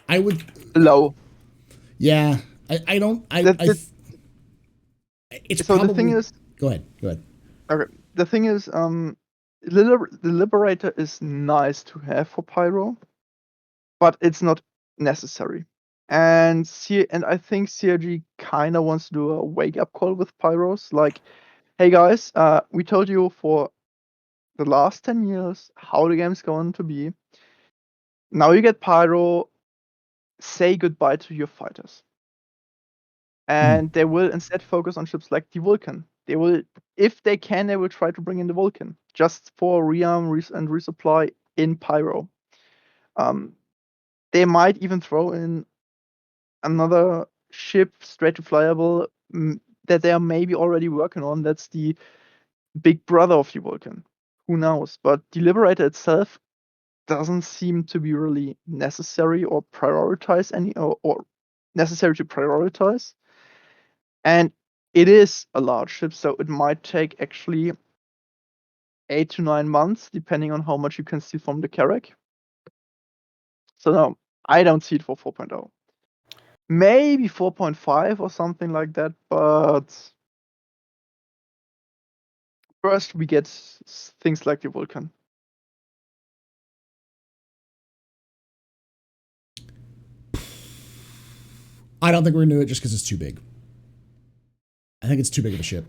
I would... Low. Yeah, I don't... it's so probably... the thing is... Go ahead. Okay, the thing is, the Liberator is nice to have for Pyro, but it's not necessary. And I think CRG kind of wants to do a wake-up call with Pyros, like, hey guys, we told you for the last 10 years how the game's going to be. Now you get Pyro, say goodbye to your fighters. And they will instead focus on ships like the Vulcan. They will, if they can, they will try to bring in the Vulcan just for rearm and resupply in Pyro. They might even throw in another ship straight to flyable that they are maybe already working on. That's the big brother of the Vulcan. Who knows? But the Liberator itself doesn't seem to be really necessary or prioritize or necessary to prioritize. And it is a large ship, so it might take actually 8 to 9 months, depending on how much you can steal from the Carrack. So no, I don't see it for 4.0. Maybe 4.5 or something like that, but first we get things like the Vulcan. I don't think we're going to do it just because it's too big. I think it's too big of a ship.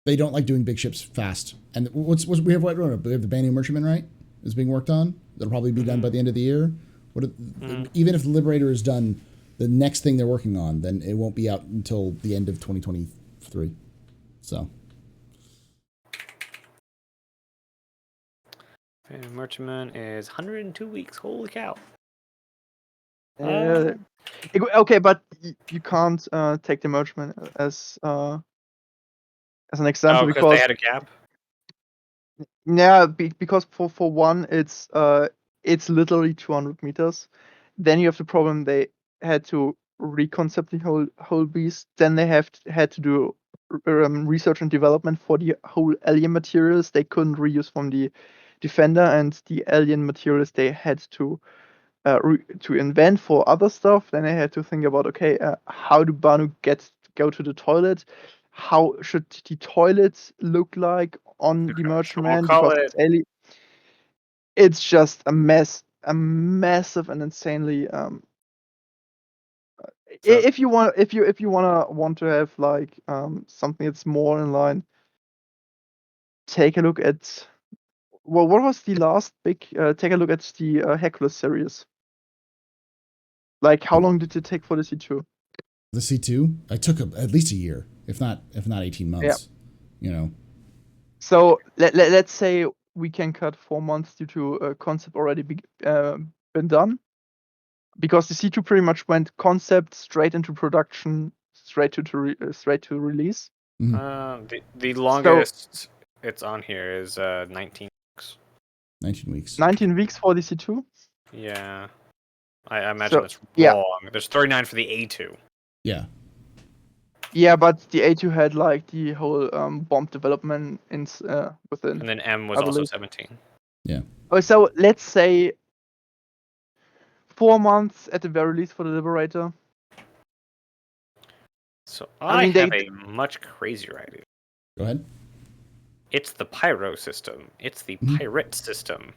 They don't like doing big ships fast. And what's we have? We have the Banning Merchantman, right? Is being worked on. That'll probably be done by the end of the year. Even if the Liberator is done, the next thing they're working on, then it won't be out until the end of 2023. So. Merchantman is 102 weeks. Holy cow! Okay, but you can't take the Merchantman as an example because they had a gap. Yeah, because for one, it's literally 200 meters. Then you have the problem they had to reconcept the whole beast. Then they had to do research and development for the whole alien materials they couldn't reuse from the Defender, and the alien materials they had to invent for other stuff. Then they had to think about, okay, how do Banu go to the toilet? How should the toilet look like on the Merchantman? Because it's alien. It's just a mess, a massive and insanely. If you want to have like something that's more in line, take a look at. Well, what was the last big? Take a look at the Hercules series. Like, how long did it take for the C2? The C2? I took at least a year, if not 18 months. Yeah. You know. So let's say we can cut 4 months due to a concept already been done, because the C2 pretty much went concept straight into production, straight to release. The longest it's on here is 19 weeks. 19 weeks. 19 weeks for the C2? Yeah. I imagine it's long. There's 39 for the A2. Yeah. Yeah, but the A2 had like the whole bomb development within. And then M was also 17. Yeah. So let's say 4 months at the very least for the Liberator. So I have a much crazier idea. Go ahead. It's the Pyro system. It's the pirate system.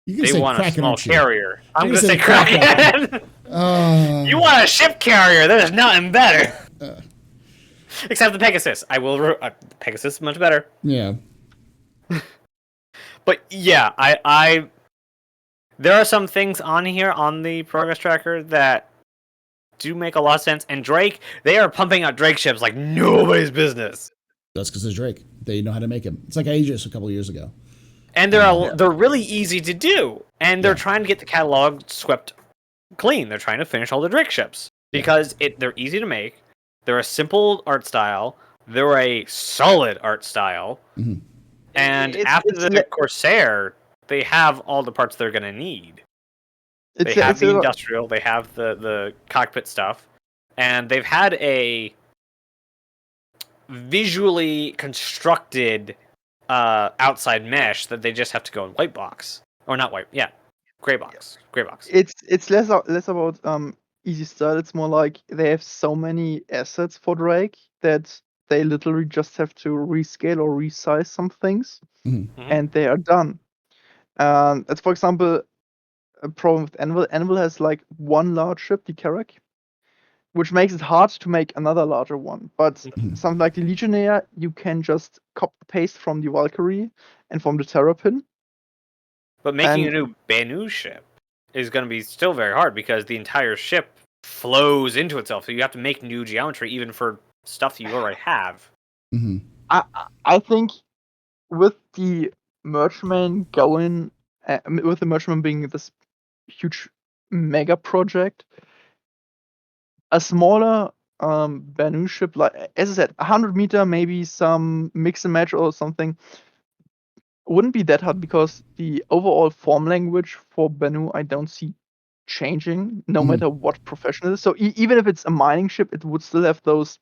They want a small carrier. I'm going to say Kraken. You want a ship carrier? There's nothing better. Except the Pegasus. Pegasus is much better. Yeah. But yeah, I there are some things on here on the progress tracker that do make a lot of sense. And Drake, they are pumping out Drake ships like nobody's business. That's because it's Drake. They know how to make him. It's like Aegis a couple years ago. And they're really easy to do. And they're trying to get the catalog swept clean. They're trying to finish all the Drake ships. Because they're easy to make. They're a simple art style. They're a solid art style. Mm-hmm. And after the Corsair, they have all the parts they're going to need. They have the industrial, they have the cockpit stuff, and they've had a visually constructed outside mesh that they just have to go in white box. Or not white, yeah. Gray box. Gray box. It's less about easy style. It's more like they have so many assets for Drake that they literally just have to rescale or resize some things, and they are done. That's, for example, a problem with Anvil. Anvil has like one large ship, the Carrack, which makes it hard to make another larger one. But something like the Legionnaire, you can just copy paste from the Valkyrie and from the Terrapin. But making a new Banu ship is going to be still very hard because the entire ship flows into itself. So you have to make new geometry even for stuff that you already have. I think with the Merchman going, with the Merchman being this huge mega project, a smaller Banu ship, like as I said, 100 meter, maybe some mix and match or something, wouldn't be that hard because the overall form language for Banu I don't see changing no matter what profession it is. So even if it's a mining ship, it would still have those,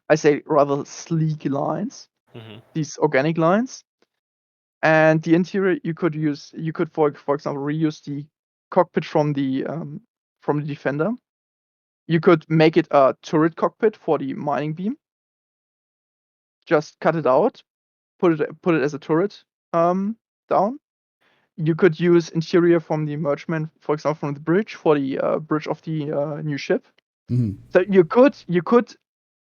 I say, rather sleek lines, these organic lines. And the interior you could for example reuse the cockpit from the Defender. You could make it a turret cockpit for the mining beam. Just cut it out, put it as a turret down. You could use interior from the Merchman, for example, from the bridge for the bridge of the new ship. So you could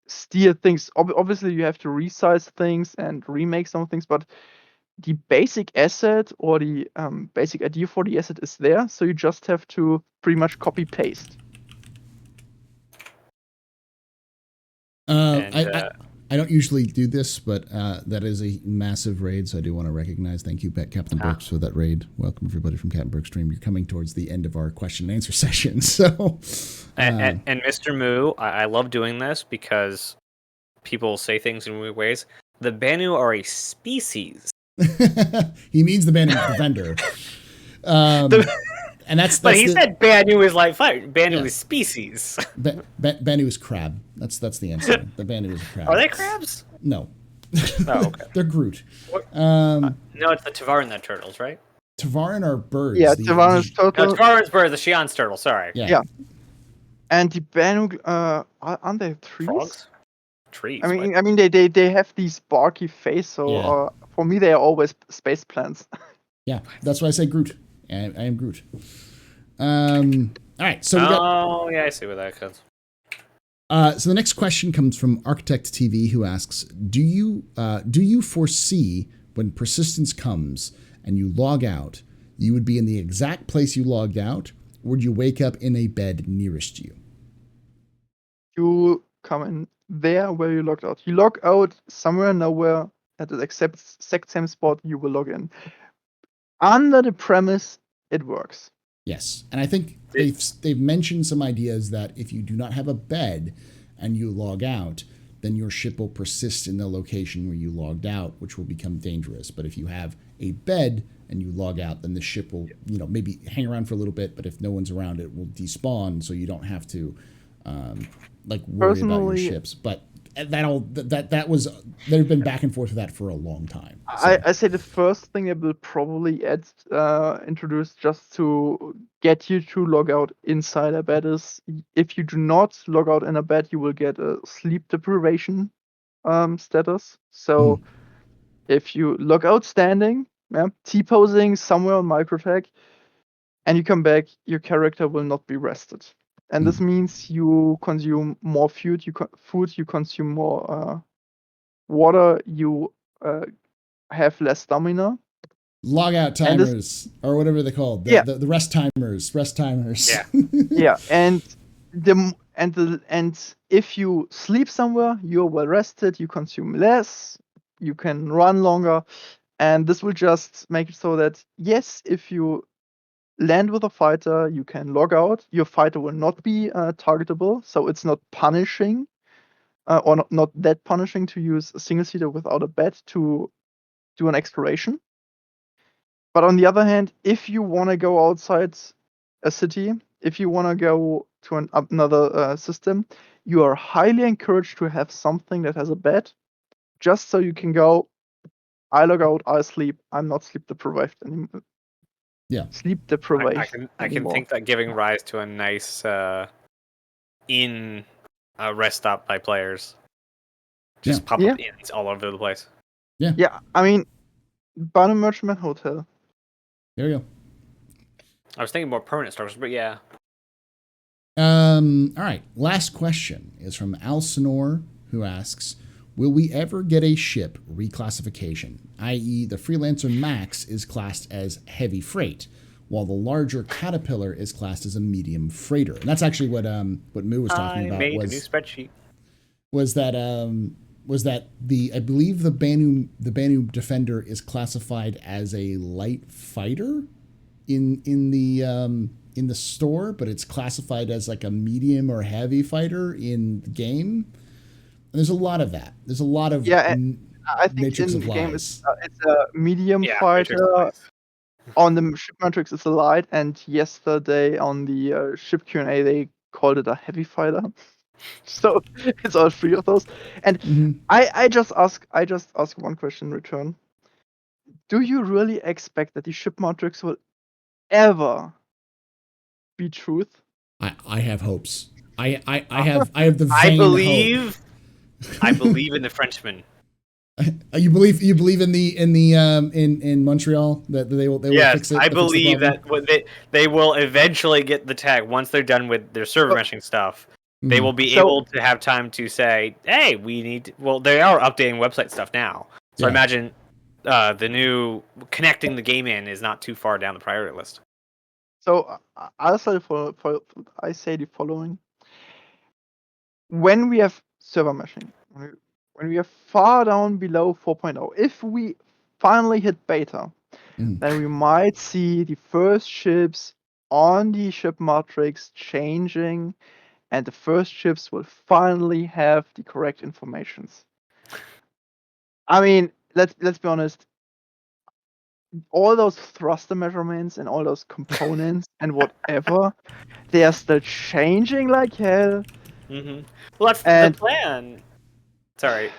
steer things. Obviously, you have to resize things and remake some things, but the basic asset or the basic idea for the asset is there. So you just have to pretty much copy paste. I don't usually do this, but that is a massive raid, so I do want to recognize. Thank you, Captain Brooks, for that raid. Welcome, everybody, from Captain Brooks Stream. You're coming towards the end of our question and answer session. So, and Mr. Moo, I love doing this because people say things in weird ways. The Banu are a species. He means the Banu Defender. And that's but he said Banu is like fire. Banu is species. Banu is crab. That's the answer. The Banu is a crab. Are they crabs? No. Oh, okay. They're Groot. No, it's the Tavaran that turtles, right? Tavaran are birds. Yeah, Tavaran's turtle. No, Tavaran's bird, the Xi'an's turtle. Sorry. Yeah. And the Banu, aren't they trees? Frogs? Trees. I mean, they have these barky face. So for me, they are always space plants. Yeah, that's why I say Groot. I am Groot. All right, so we got. Oh, yeah, I see where that comes. So the next question comes from Architect TV, who asks, do you foresee when persistence comes and you log out, you would be in the exact place you logged out, or would you wake up in a bed nearest you? You come in there where you logged out. You log out somewhere, nowhere, at the exact same spot you will log in. Under the premise, it works. Yes, and I think they've mentioned some ideas that if you do not have a bed and you log out, then your ship will persist in the location where you logged out, which will become dangerous. But if you have a bed and you log out, then the ship will, maybe hang around for a little bit. But if no one's around, it will despawn, so you don't have to worry about your ships. But that was they've been back and forth with that for a long time. So. I say the first thing they will probably introduce just to get you to log out inside a bed is if you do not log out in a bed, you will get a sleep deprivation status. So if you log out standing, T-posing somewhere on microtech, and you come back, your character will not be rested. And this means you consume more food, you consume more water, you have less stamina. Logout timers, or whatever they're called. The rest timers. Yeah. Yeah, and if you sleep somewhere, you're well rested, you consume less, you can run longer, and this will just make it so that, yes, if you land with a fighter, you can log out. Your fighter will not be targetable, so it's not punishing, or not that punishing to use a single seater without a bed to do an exploration. But on the other hand, if you want to go outside a city, if you want to go to another system, you are highly encouraged to have something that has a bed, just so you can go. I log out. I sleep. I'm not sleep deprived anymore. Yeah. Sleep deprived. I can think that giving rise to a nice rest stop by players. Just pop up inns all over the place. Yeah. Yeah, I mean, Barnum Merchantman Hotel. There you go. I was thinking more permanent structures, but yeah. All right. Last question is from Al Sonor, who asks, will we ever get a ship reclassification, i.e. the Freelancer Max is classed as heavy freight, while the larger Caterpillar is classed as a medium freighter? And that's actually what Moo was talking about. I made a new spreadsheet. Was that I believe the Banu Defender is classified as a light fighter in the store, but it's classified as like a medium or heavy fighter in the game. And there's a lot of that. There's a lot of I think Matrix in of the game Lies. it's a medium fighter. On the ship matrix, it's a light, and yesterday on the ship Q&A, they called it a heavy fighter. So it's all three of those. And I just ask one question in return. Do you really expect that the ship matrix will ever be truth? I have hopes. I have the vain hope. I believe in the Frenchman. You believe in Montreal that they will fix it? I believe that they will eventually get the tag once they're done with their server meshing stuff. They will be able to have time to say, "Hey, we need." Well, they are updating website stuff now, so I imagine the new connecting the game in is not too far down the priority list. So I say the following: when we have server meshing, when we are far down below 4.0, if we finally hit beta, then we might see the first ships on the ship matrix changing, and the first ships will finally have the correct informations. I mean, let's be honest. All those thruster measurements and all those components and whatever, they are still changing like hell. Well, that's the plan. Sorry.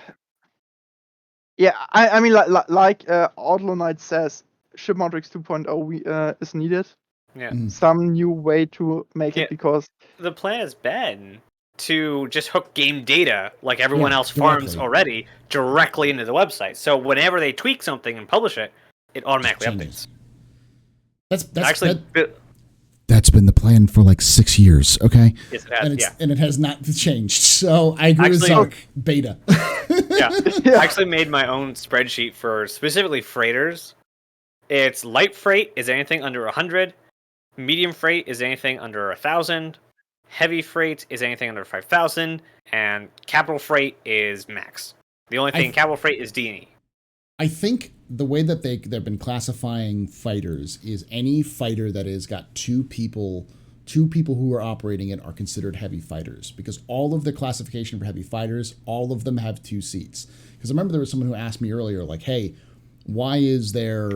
Yeah, I mean, like Outlaw Knight says, ship matrix 2.0 is needed. Yeah. Some new way to make it, because the plan has been to just hook game data like everyone else farms already directly into the website. So whenever they tweak something and publish it, it automatically updates. That's been the plan for like 6 years. Okay. Yes, it has. And it has not changed. So I agree with Zarrk. Beta. I actually made my own spreadsheet for specifically freighters. It's light freight is anything under 100. Medium freight is anything under 1,000. Heavy freight is anything under 5,000. And capital freight is max. The only thing capital freight is D&E. I think the way that they've been classifying fighters is any fighter that has got two people who are operating it are considered heavy fighters, because all of the classification for heavy fighters, all of them have 2 seats. Because I remember there was someone who asked me earlier, like, hey, why is there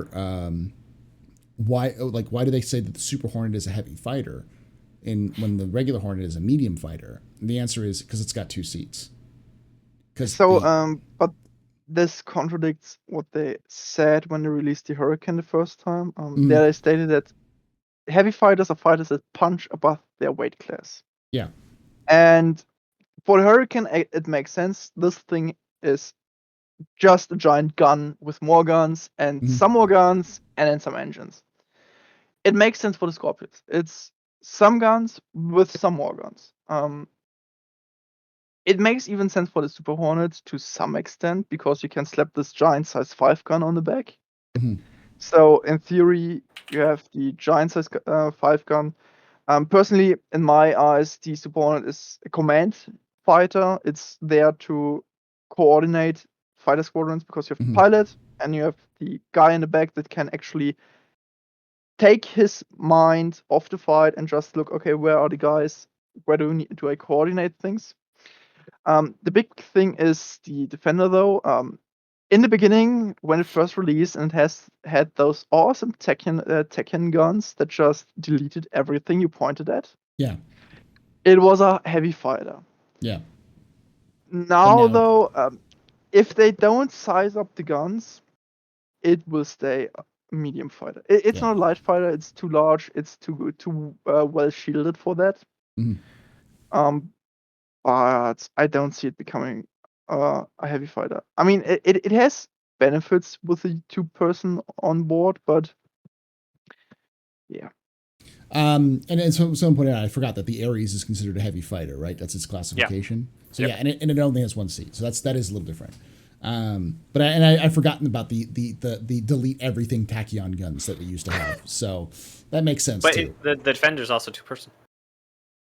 why do they say that the Super Hornet is a heavy fighter when the regular Hornet is a medium fighter? And the answer is because it's got 2 seats. But this contradicts what they said when they released the Hurricane the first time. There they stated that heavy fighters are fighters that punch above their weight class. Yeah. And for the Hurricane, it makes sense. This thing is just a giant gun with more guns and some more guns and then some engines. It makes sense for the Scorpions. It's some guns with some more guns. It makes even sense for the Super Hornet to some extent, because you can slap this giant size 5 gun on the back. So in theory, you have the giant size 5 gun. Personally, in my eyes, the Super Hornet is a command fighter. It's there to coordinate fighter squadrons, because you have the pilot and you have the guy in the back that can actually take his mind off the fight and just look, okay, where are the guys? Where do I coordinate things? The big thing is the Defender, though. in the beginning, when it first released, and it has had those awesome Tekken guns that just deleted everything you pointed at. Yeah. It was a heavy fighter. Yeah. Now, though, if they don't size up the guns, it will stay a medium fighter. It's not a light fighter. It's too large. It's too well shielded for that. Mm-hmm. But I don't see it becoming a heavy fighter. I mean, it has benefits with the 2-person on board, but yeah. And someone pointed out, I forgot that the Ares is considered a heavy fighter, right? That's its classification. Yeah. So yeah, and it only has 1 seat, so that is a little different. But I've forgotten about the delete everything tachyon guns that we used to have, so that makes sense too. But the Defender's also 2-person.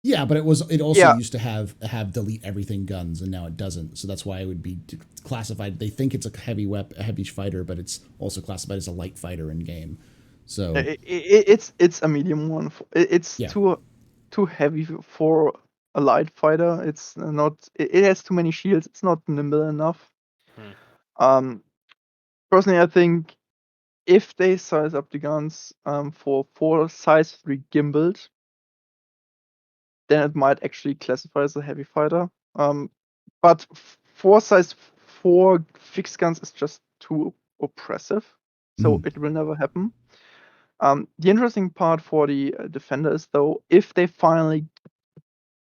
Yeah, but it also used to have delete everything guns, and now it doesn't. So that's why it would be classified. They think it's a heavy fighter, but it's also classified as a light fighter in game. So it's a medium one. It's too heavy for a light fighter. It's not. It has too many shields. It's not nimble enough. Personally, I think if they size up the guns for size 3 gimbaled, then it might actually classify as a heavy fighter. But for size 4 fixed guns is just too oppressive, so it will never happen. The interesting part for the Defender is, though, if they finally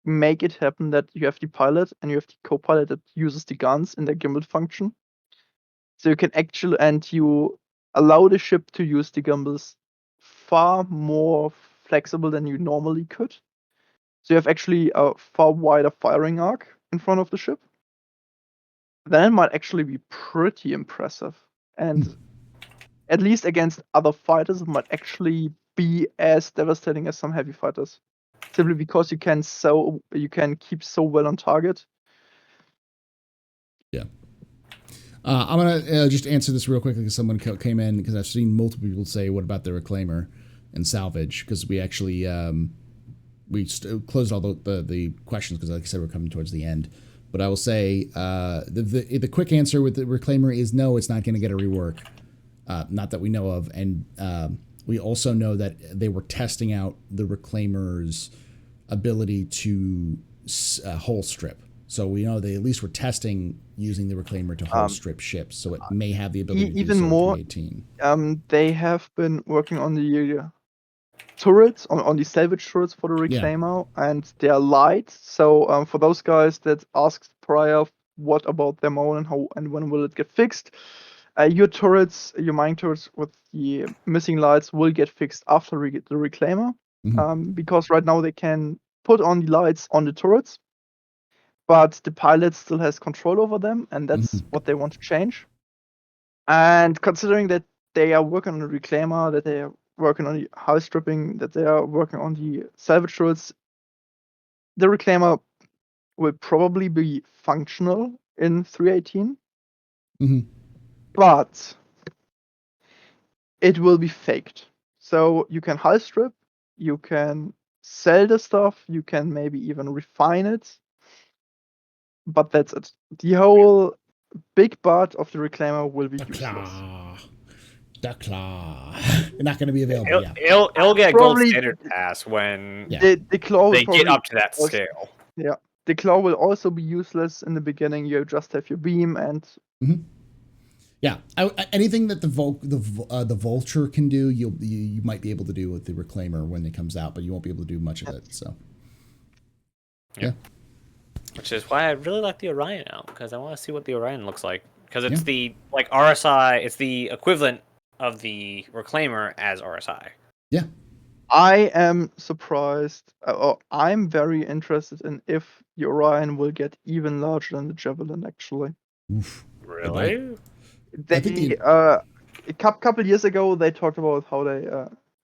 make it happen that you have the pilot and you have the co-pilot that uses the guns in their gimbal function, so you can actually, and you allow the ship to use the gimbals far more flexible than you normally could. So you have actually a far wider firing arc in front of the ship. Then it might actually be pretty impressive. And at least against other fighters, it might actually be as devastating as some heavy fighters. Simply because you can keep so well on target. Yeah. I'm gonna just answer this real quickly because someone came in, because I've seen multiple people say, "What about the Reclaimer and salvage?" Because we actually closed all the questions because, like I said, we're coming towards the end. But I will say the quick answer with the Reclaimer is no, it's not going to get a rework. Not that we know of, and we also know that they were testing out the Reclaimer's ability to hull strip. So we know they at least were testing using the Reclaimer to hull strip ships. So it may have the ability to even do so more. 318. They have been working on the turrets, on the salvage turrets for the Reclaimer, and they are light. So for those guys that asked prior, what about them all and how and when will it get fixed? Your turrets, your mining turrets with the missing lights will get fixed after the Reclaimer, because right now they can put on the lights on the turrets, but the pilot still has control over them, and that's what they want to change. And considering that they are working on the Reclaimer, that they are working on the hull stripping, that they are working on the salvage turrets, the Reclaimer will probably be functional in 318. But it will be faked. So you can hull strip, you can sell the stuff, you can maybe even refine it, but that's it. The whole big part of the Reclaimer will be useless. The claw. They're not going to be available. It'll get gold standard pass when the claw they get up to that scale. Yeah, the claw will also be useless in the beginning. You just have your beam and. Yeah, anything that the Vulture can do, you might be able to do with the Reclaimer when it comes out, but you won't be able to do much of it. So. Yeah. Which is why I really like the Orion out, because I want to see what the Orion looks like, because it's the RSI, it's the equivalent of the Reclaimer as RSI. Yeah. I am surprised, or I'm very interested in if the Orion will get even larger than the Javelin, actually. Oof. Really? A couple years ago, they talked about how they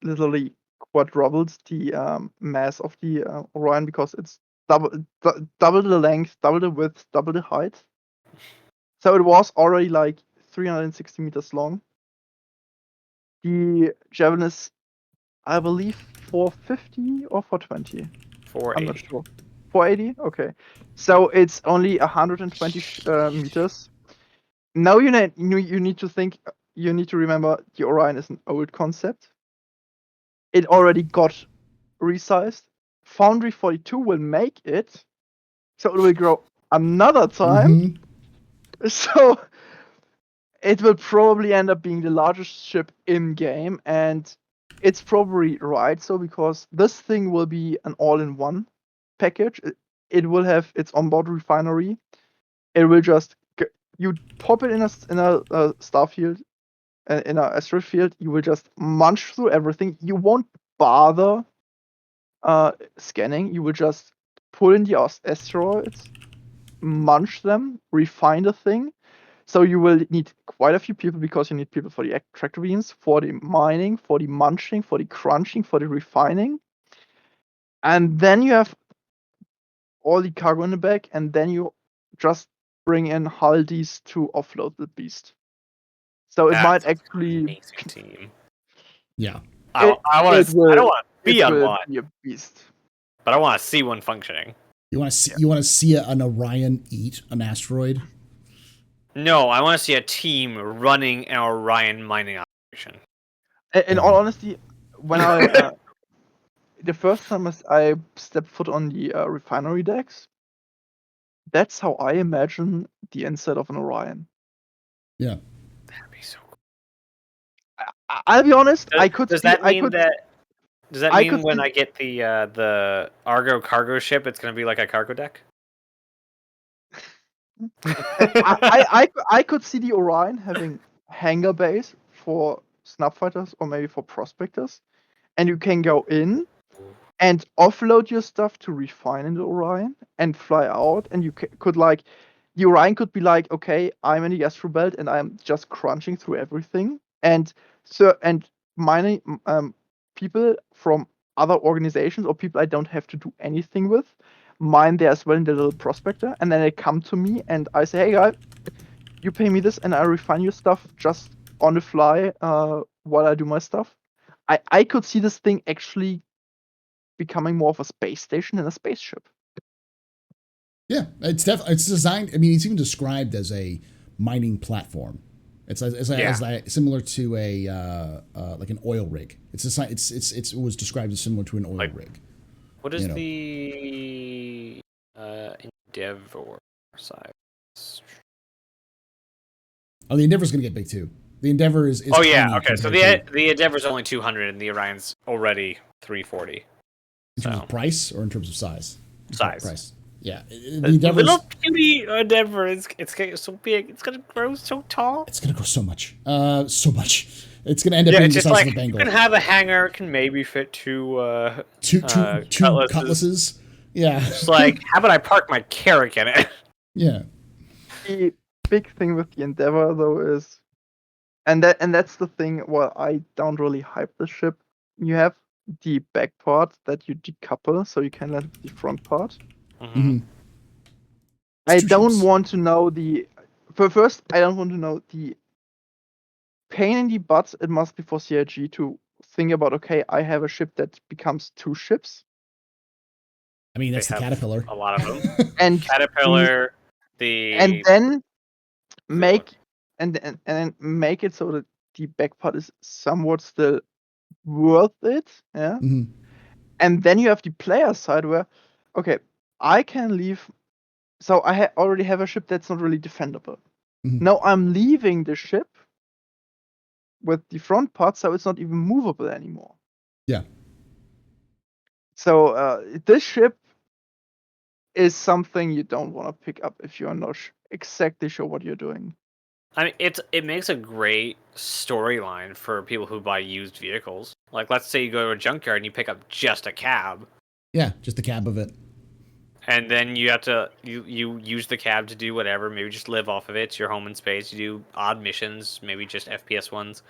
literally quadrupled the mass of the Orion, because it's double the length, double the width, double the height. So it was already like 360 meters long. The Javelin is, I believe, 450 or 420. 480. I'm not sure. 480? Okay. So it's only 120 meters. Now you need to think. You need to remember the Orion is an old concept. It already got resized. Foundry 42 will make it, so it will grow another time. So it will probably end up being the largest ship in game, and it's probably right. So because this thing will be an all-in-one package, it will have its onboard refinery. It will just you pop it in a star field, in a asteroid field. You will just munch through everything. You won't bother scanning. You will just pull in the asteroids, munch them, refine the thing. So you will need quite a few people because you need people for the tractor beams, for the mining, for the munching, for the crunching, for the refining. And then you have all the cargo in the back, and then you just bring in Haldies to offload the beast. So it might actually amazing team. Yeah. I don't want to be on one. Be a beast. But I want to see one functioning. You want to see an Orion eat an asteroid? No, I want to see a team running an Orion mining operation. In all honesty, when I the first time I stepped foot on the refinery decks, that's how I imagine the inside of an Orion. Yeah, that'd be so cool. I'll be honest. Does that mean when I get the Argo cargo ship, it's going to be like a cargo deck? I could see the Orion having hangar bays for snub fighters or maybe for prospectors, and you can go in and offload your stuff to refine in the Orion and fly out, and you could like the Orion could be like, okay, I'm in the astro belt and I'm just crunching through everything, and mining people from other organizations or people I don't have to do anything with mine there as well in the little prospector, and then they come to me and I say, hey guy, you pay me this and I refine your stuff just on the fly while I do my stuff. I could see this thing actually becoming more of a space station than a spaceship. Yeah, it's designed. I mean, it's even described as a mining platform. It's similar to a like an oil rig. It was described as similar to an oil rig. What is the Endeavor size? Oh, the Endeavor's going to get big too. The Endeavor is oh yeah, okay. So the Endeavor's only 200 and the Orion's already 340. In terms of price or in terms of size? Price. Yeah. The little puny Endeavor it's getting so big. It's gonna grow so tall. It's gonna grow so much. So much. It's gonna end up being the size of a Bengal. You can have a hangar. It can maybe fit two cutlasses. Yeah. It's like, how about I park my Carrack in it? Yeah. The big thing with the Endeavor though is, and that's the thing where I don't really hype the ship. You have the back part that you decouple, so you can let the front part. Mm-hmm. I don't want to know first, I don't want to know the pain in the butt it must be for CIG to think about, okay, I have a ship that becomes two ships. I mean, that's the Caterpillar. A lot of them. And Caterpillar, and then make it so that the back part is somewhat still worth it. Yeah. Mm-hmm. And then you have the player side where, okay, I can leave. So I already have a ship that's not really defendable. Mm-hmm. Now I'm leaving the ship with the front part, so it's not even movable anymore. Yeah. So this ship is something you don't want to pick up if you're not exactly sure what you're doing. I mean, it makes a great storyline for people who buy used vehicles. Like, let's say you go to a junkyard and you pick up just a cab. Yeah, just a cab of it. And then you have to you use the cab to do whatever. Maybe just live off of it. It's your home in space. You do odd missions, maybe just FPS ones,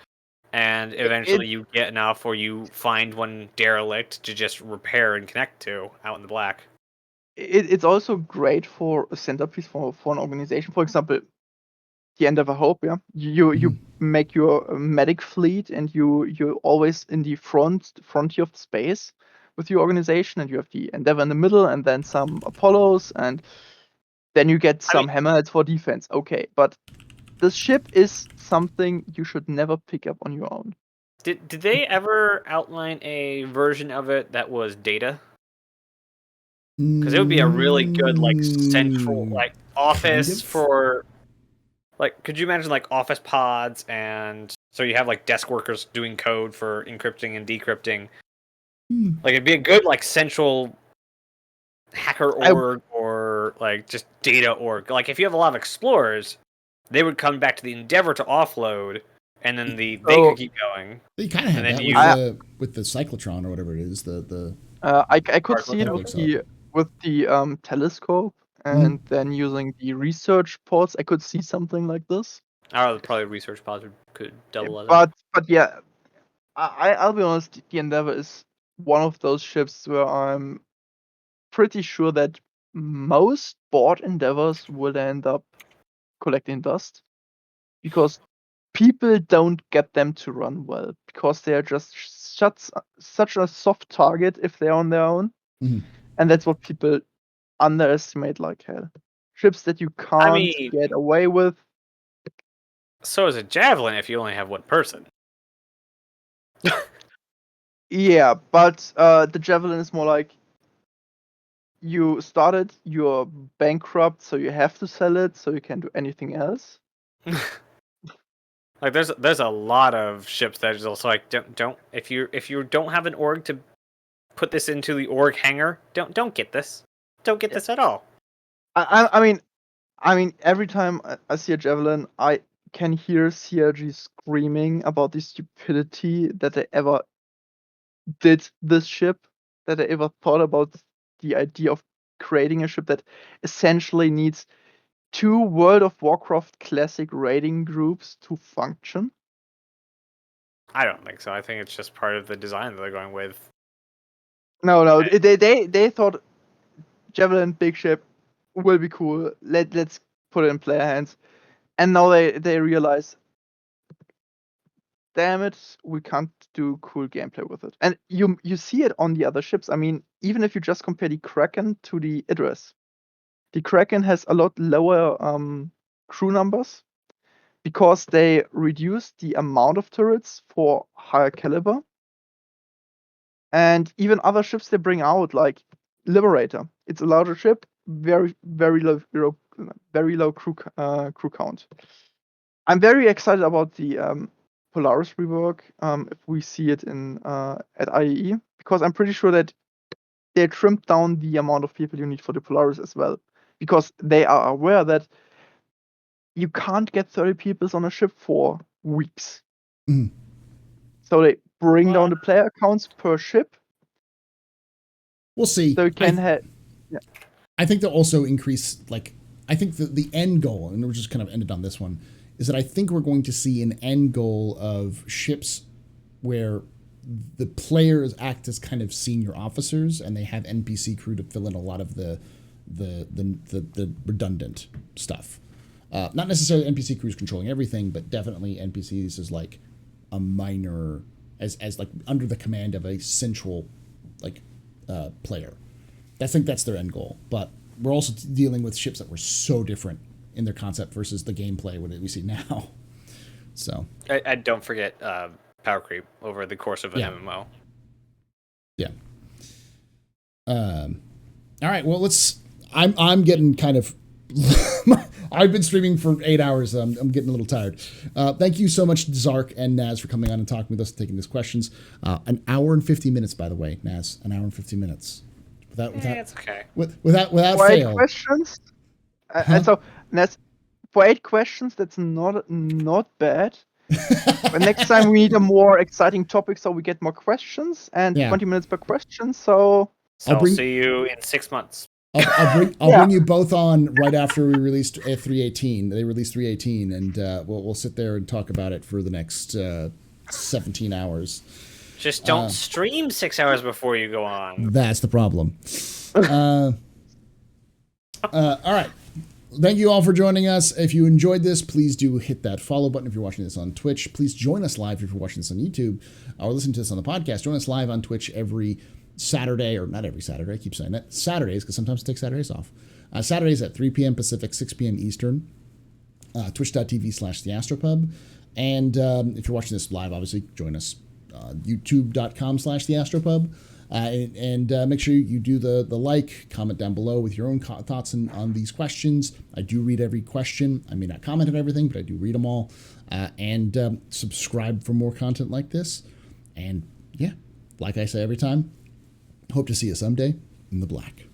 and eventually you get enough, or you find one derelict to just repair and connect to out in the black. It's also great for a centerpiece for an organization. For example, the End of a Hope. Yeah, you make your medic fleet, and you're always in the frontier of the space with your organization, and you have the Endeavor in the middle, and then some Apollos, and then you get some Hammerheads for defense. Okay, but the ship is something you should never pick up on your own. Did they ever outline a version of it that was data? Because it would be a really good like central like office for like. Could you imagine like office pods, and so you have like desk workers doing code for encrypting and decrypting. Like it'd be a good like central hacker org or like just data org. Like if you have a lot of explorers, they would come back to the Endeavor to offload, and then they could keep going. They kind of have that with the cyclotron or whatever it is. I could see it with the telescope, and then using the research pods, I could see something like this. Oh, probably research pods could double as but yeah, I'll be honest. The Endeavor is one of those ships where I'm pretty sure that most board Endeavors will end up collecting dust, because people don't get them to run well, because they are just such a soft target if they're on their own. And that's what people underestimate like hell. Ships that you can't get away with. So is a Javelin if you only have one person. Yeah, but the Javelin is more like, you started, you're bankrupt, so you have to sell it, so you can't do anything else. Like there's a lot of ships that is also like don't if you don't have an org to put this into the org hangar, don't get this. Don't get this at all. I mean every time I see a Javelin, I can hear CRG screaming about the stupidity that they ever did this ship, that they ever thought about the idea of creating a ship that essentially needs 2 World of Warcraft classic raiding groups to function. I don't think so. I think it's just part of the design that they're going with. No, they thought Javelin big ship will be cool. Let's put it in player hands, and now they realize, damn it, we can't do cool gameplay with it. And you see it on the other ships. I mean, even if you just compare the Kraken to the Idris, the Kraken has a lot lower crew numbers, because they reduced the amount of turrets for higher caliber. And even other ships they bring out, like Liberator, it's a larger ship, very low crew count. I'm very excited about the Polaris rework if we see it in at IAE, because I'm pretty sure that they trimmed down the amount of people you need for the Polaris as well, because they are aware that you can't get 30 people on a ship for weeks. So they bring down the player counts per ship. We'll see. So you can have. Yeah. I think they'll also increase, like, I think the end goal, and we're just kind of ended on this one, is that I think we're going to see an end goal of ships where the players act as kind of senior officers, and they have NPC crew to fill in a lot of the redundant stuff. Not necessarily NPC crews controlling everything, but definitely NPCs as like a minor, as like under the command of a central like player. I think that's their end goal. But we're also dealing with ships that were so different in their concept versus the gameplay what we see now. So I don't forget power creep over the course of an MMO. Yeah. All right. Well, I'm getting kind of. I've been streaming for 8 hours. I'm getting a little tired. Thank you so much, Zarrk and Naz, for coming on and talking with us and taking these questions. An hour and 50 minutes, by the way, Naz. An hour and 50 minutes. It's okay. Without for fail. 8 questions. And so, Naz, for 8 questions, that's not bad. But next time we need a more exciting topic, so we get more questions, and 20 minutes per question. So I'll see you in 6 months. I'll bring you both on right after we released 3.18. They released 3.18, and we'll sit there and talk about it for the next 17 hours. Just don't stream 6 hours before you go on. That's the problem. All right. Thank you all for joining us. If you enjoyed this, please do hit that follow button if you're watching this on Twitch. Please join us live if you're watching this on YouTube or listen to this on the podcast. Join us live on Twitch every Saturday, or not every Saturday, I keep saying that. Saturdays, because sometimes I take Saturdays off. Saturdays at 3 p.m. Pacific, 6 p.m. Eastern. twitch.tv/theastropub. And if you're watching this live, obviously join us, youtube.com/theastropub. And make sure you do the like, comment down below with your own thoughts on these questions. I do read every question. I may not comment on everything, but I do read them all. And subscribe for more content like this. And yeah, like I say every time, hope to see you someday in the black.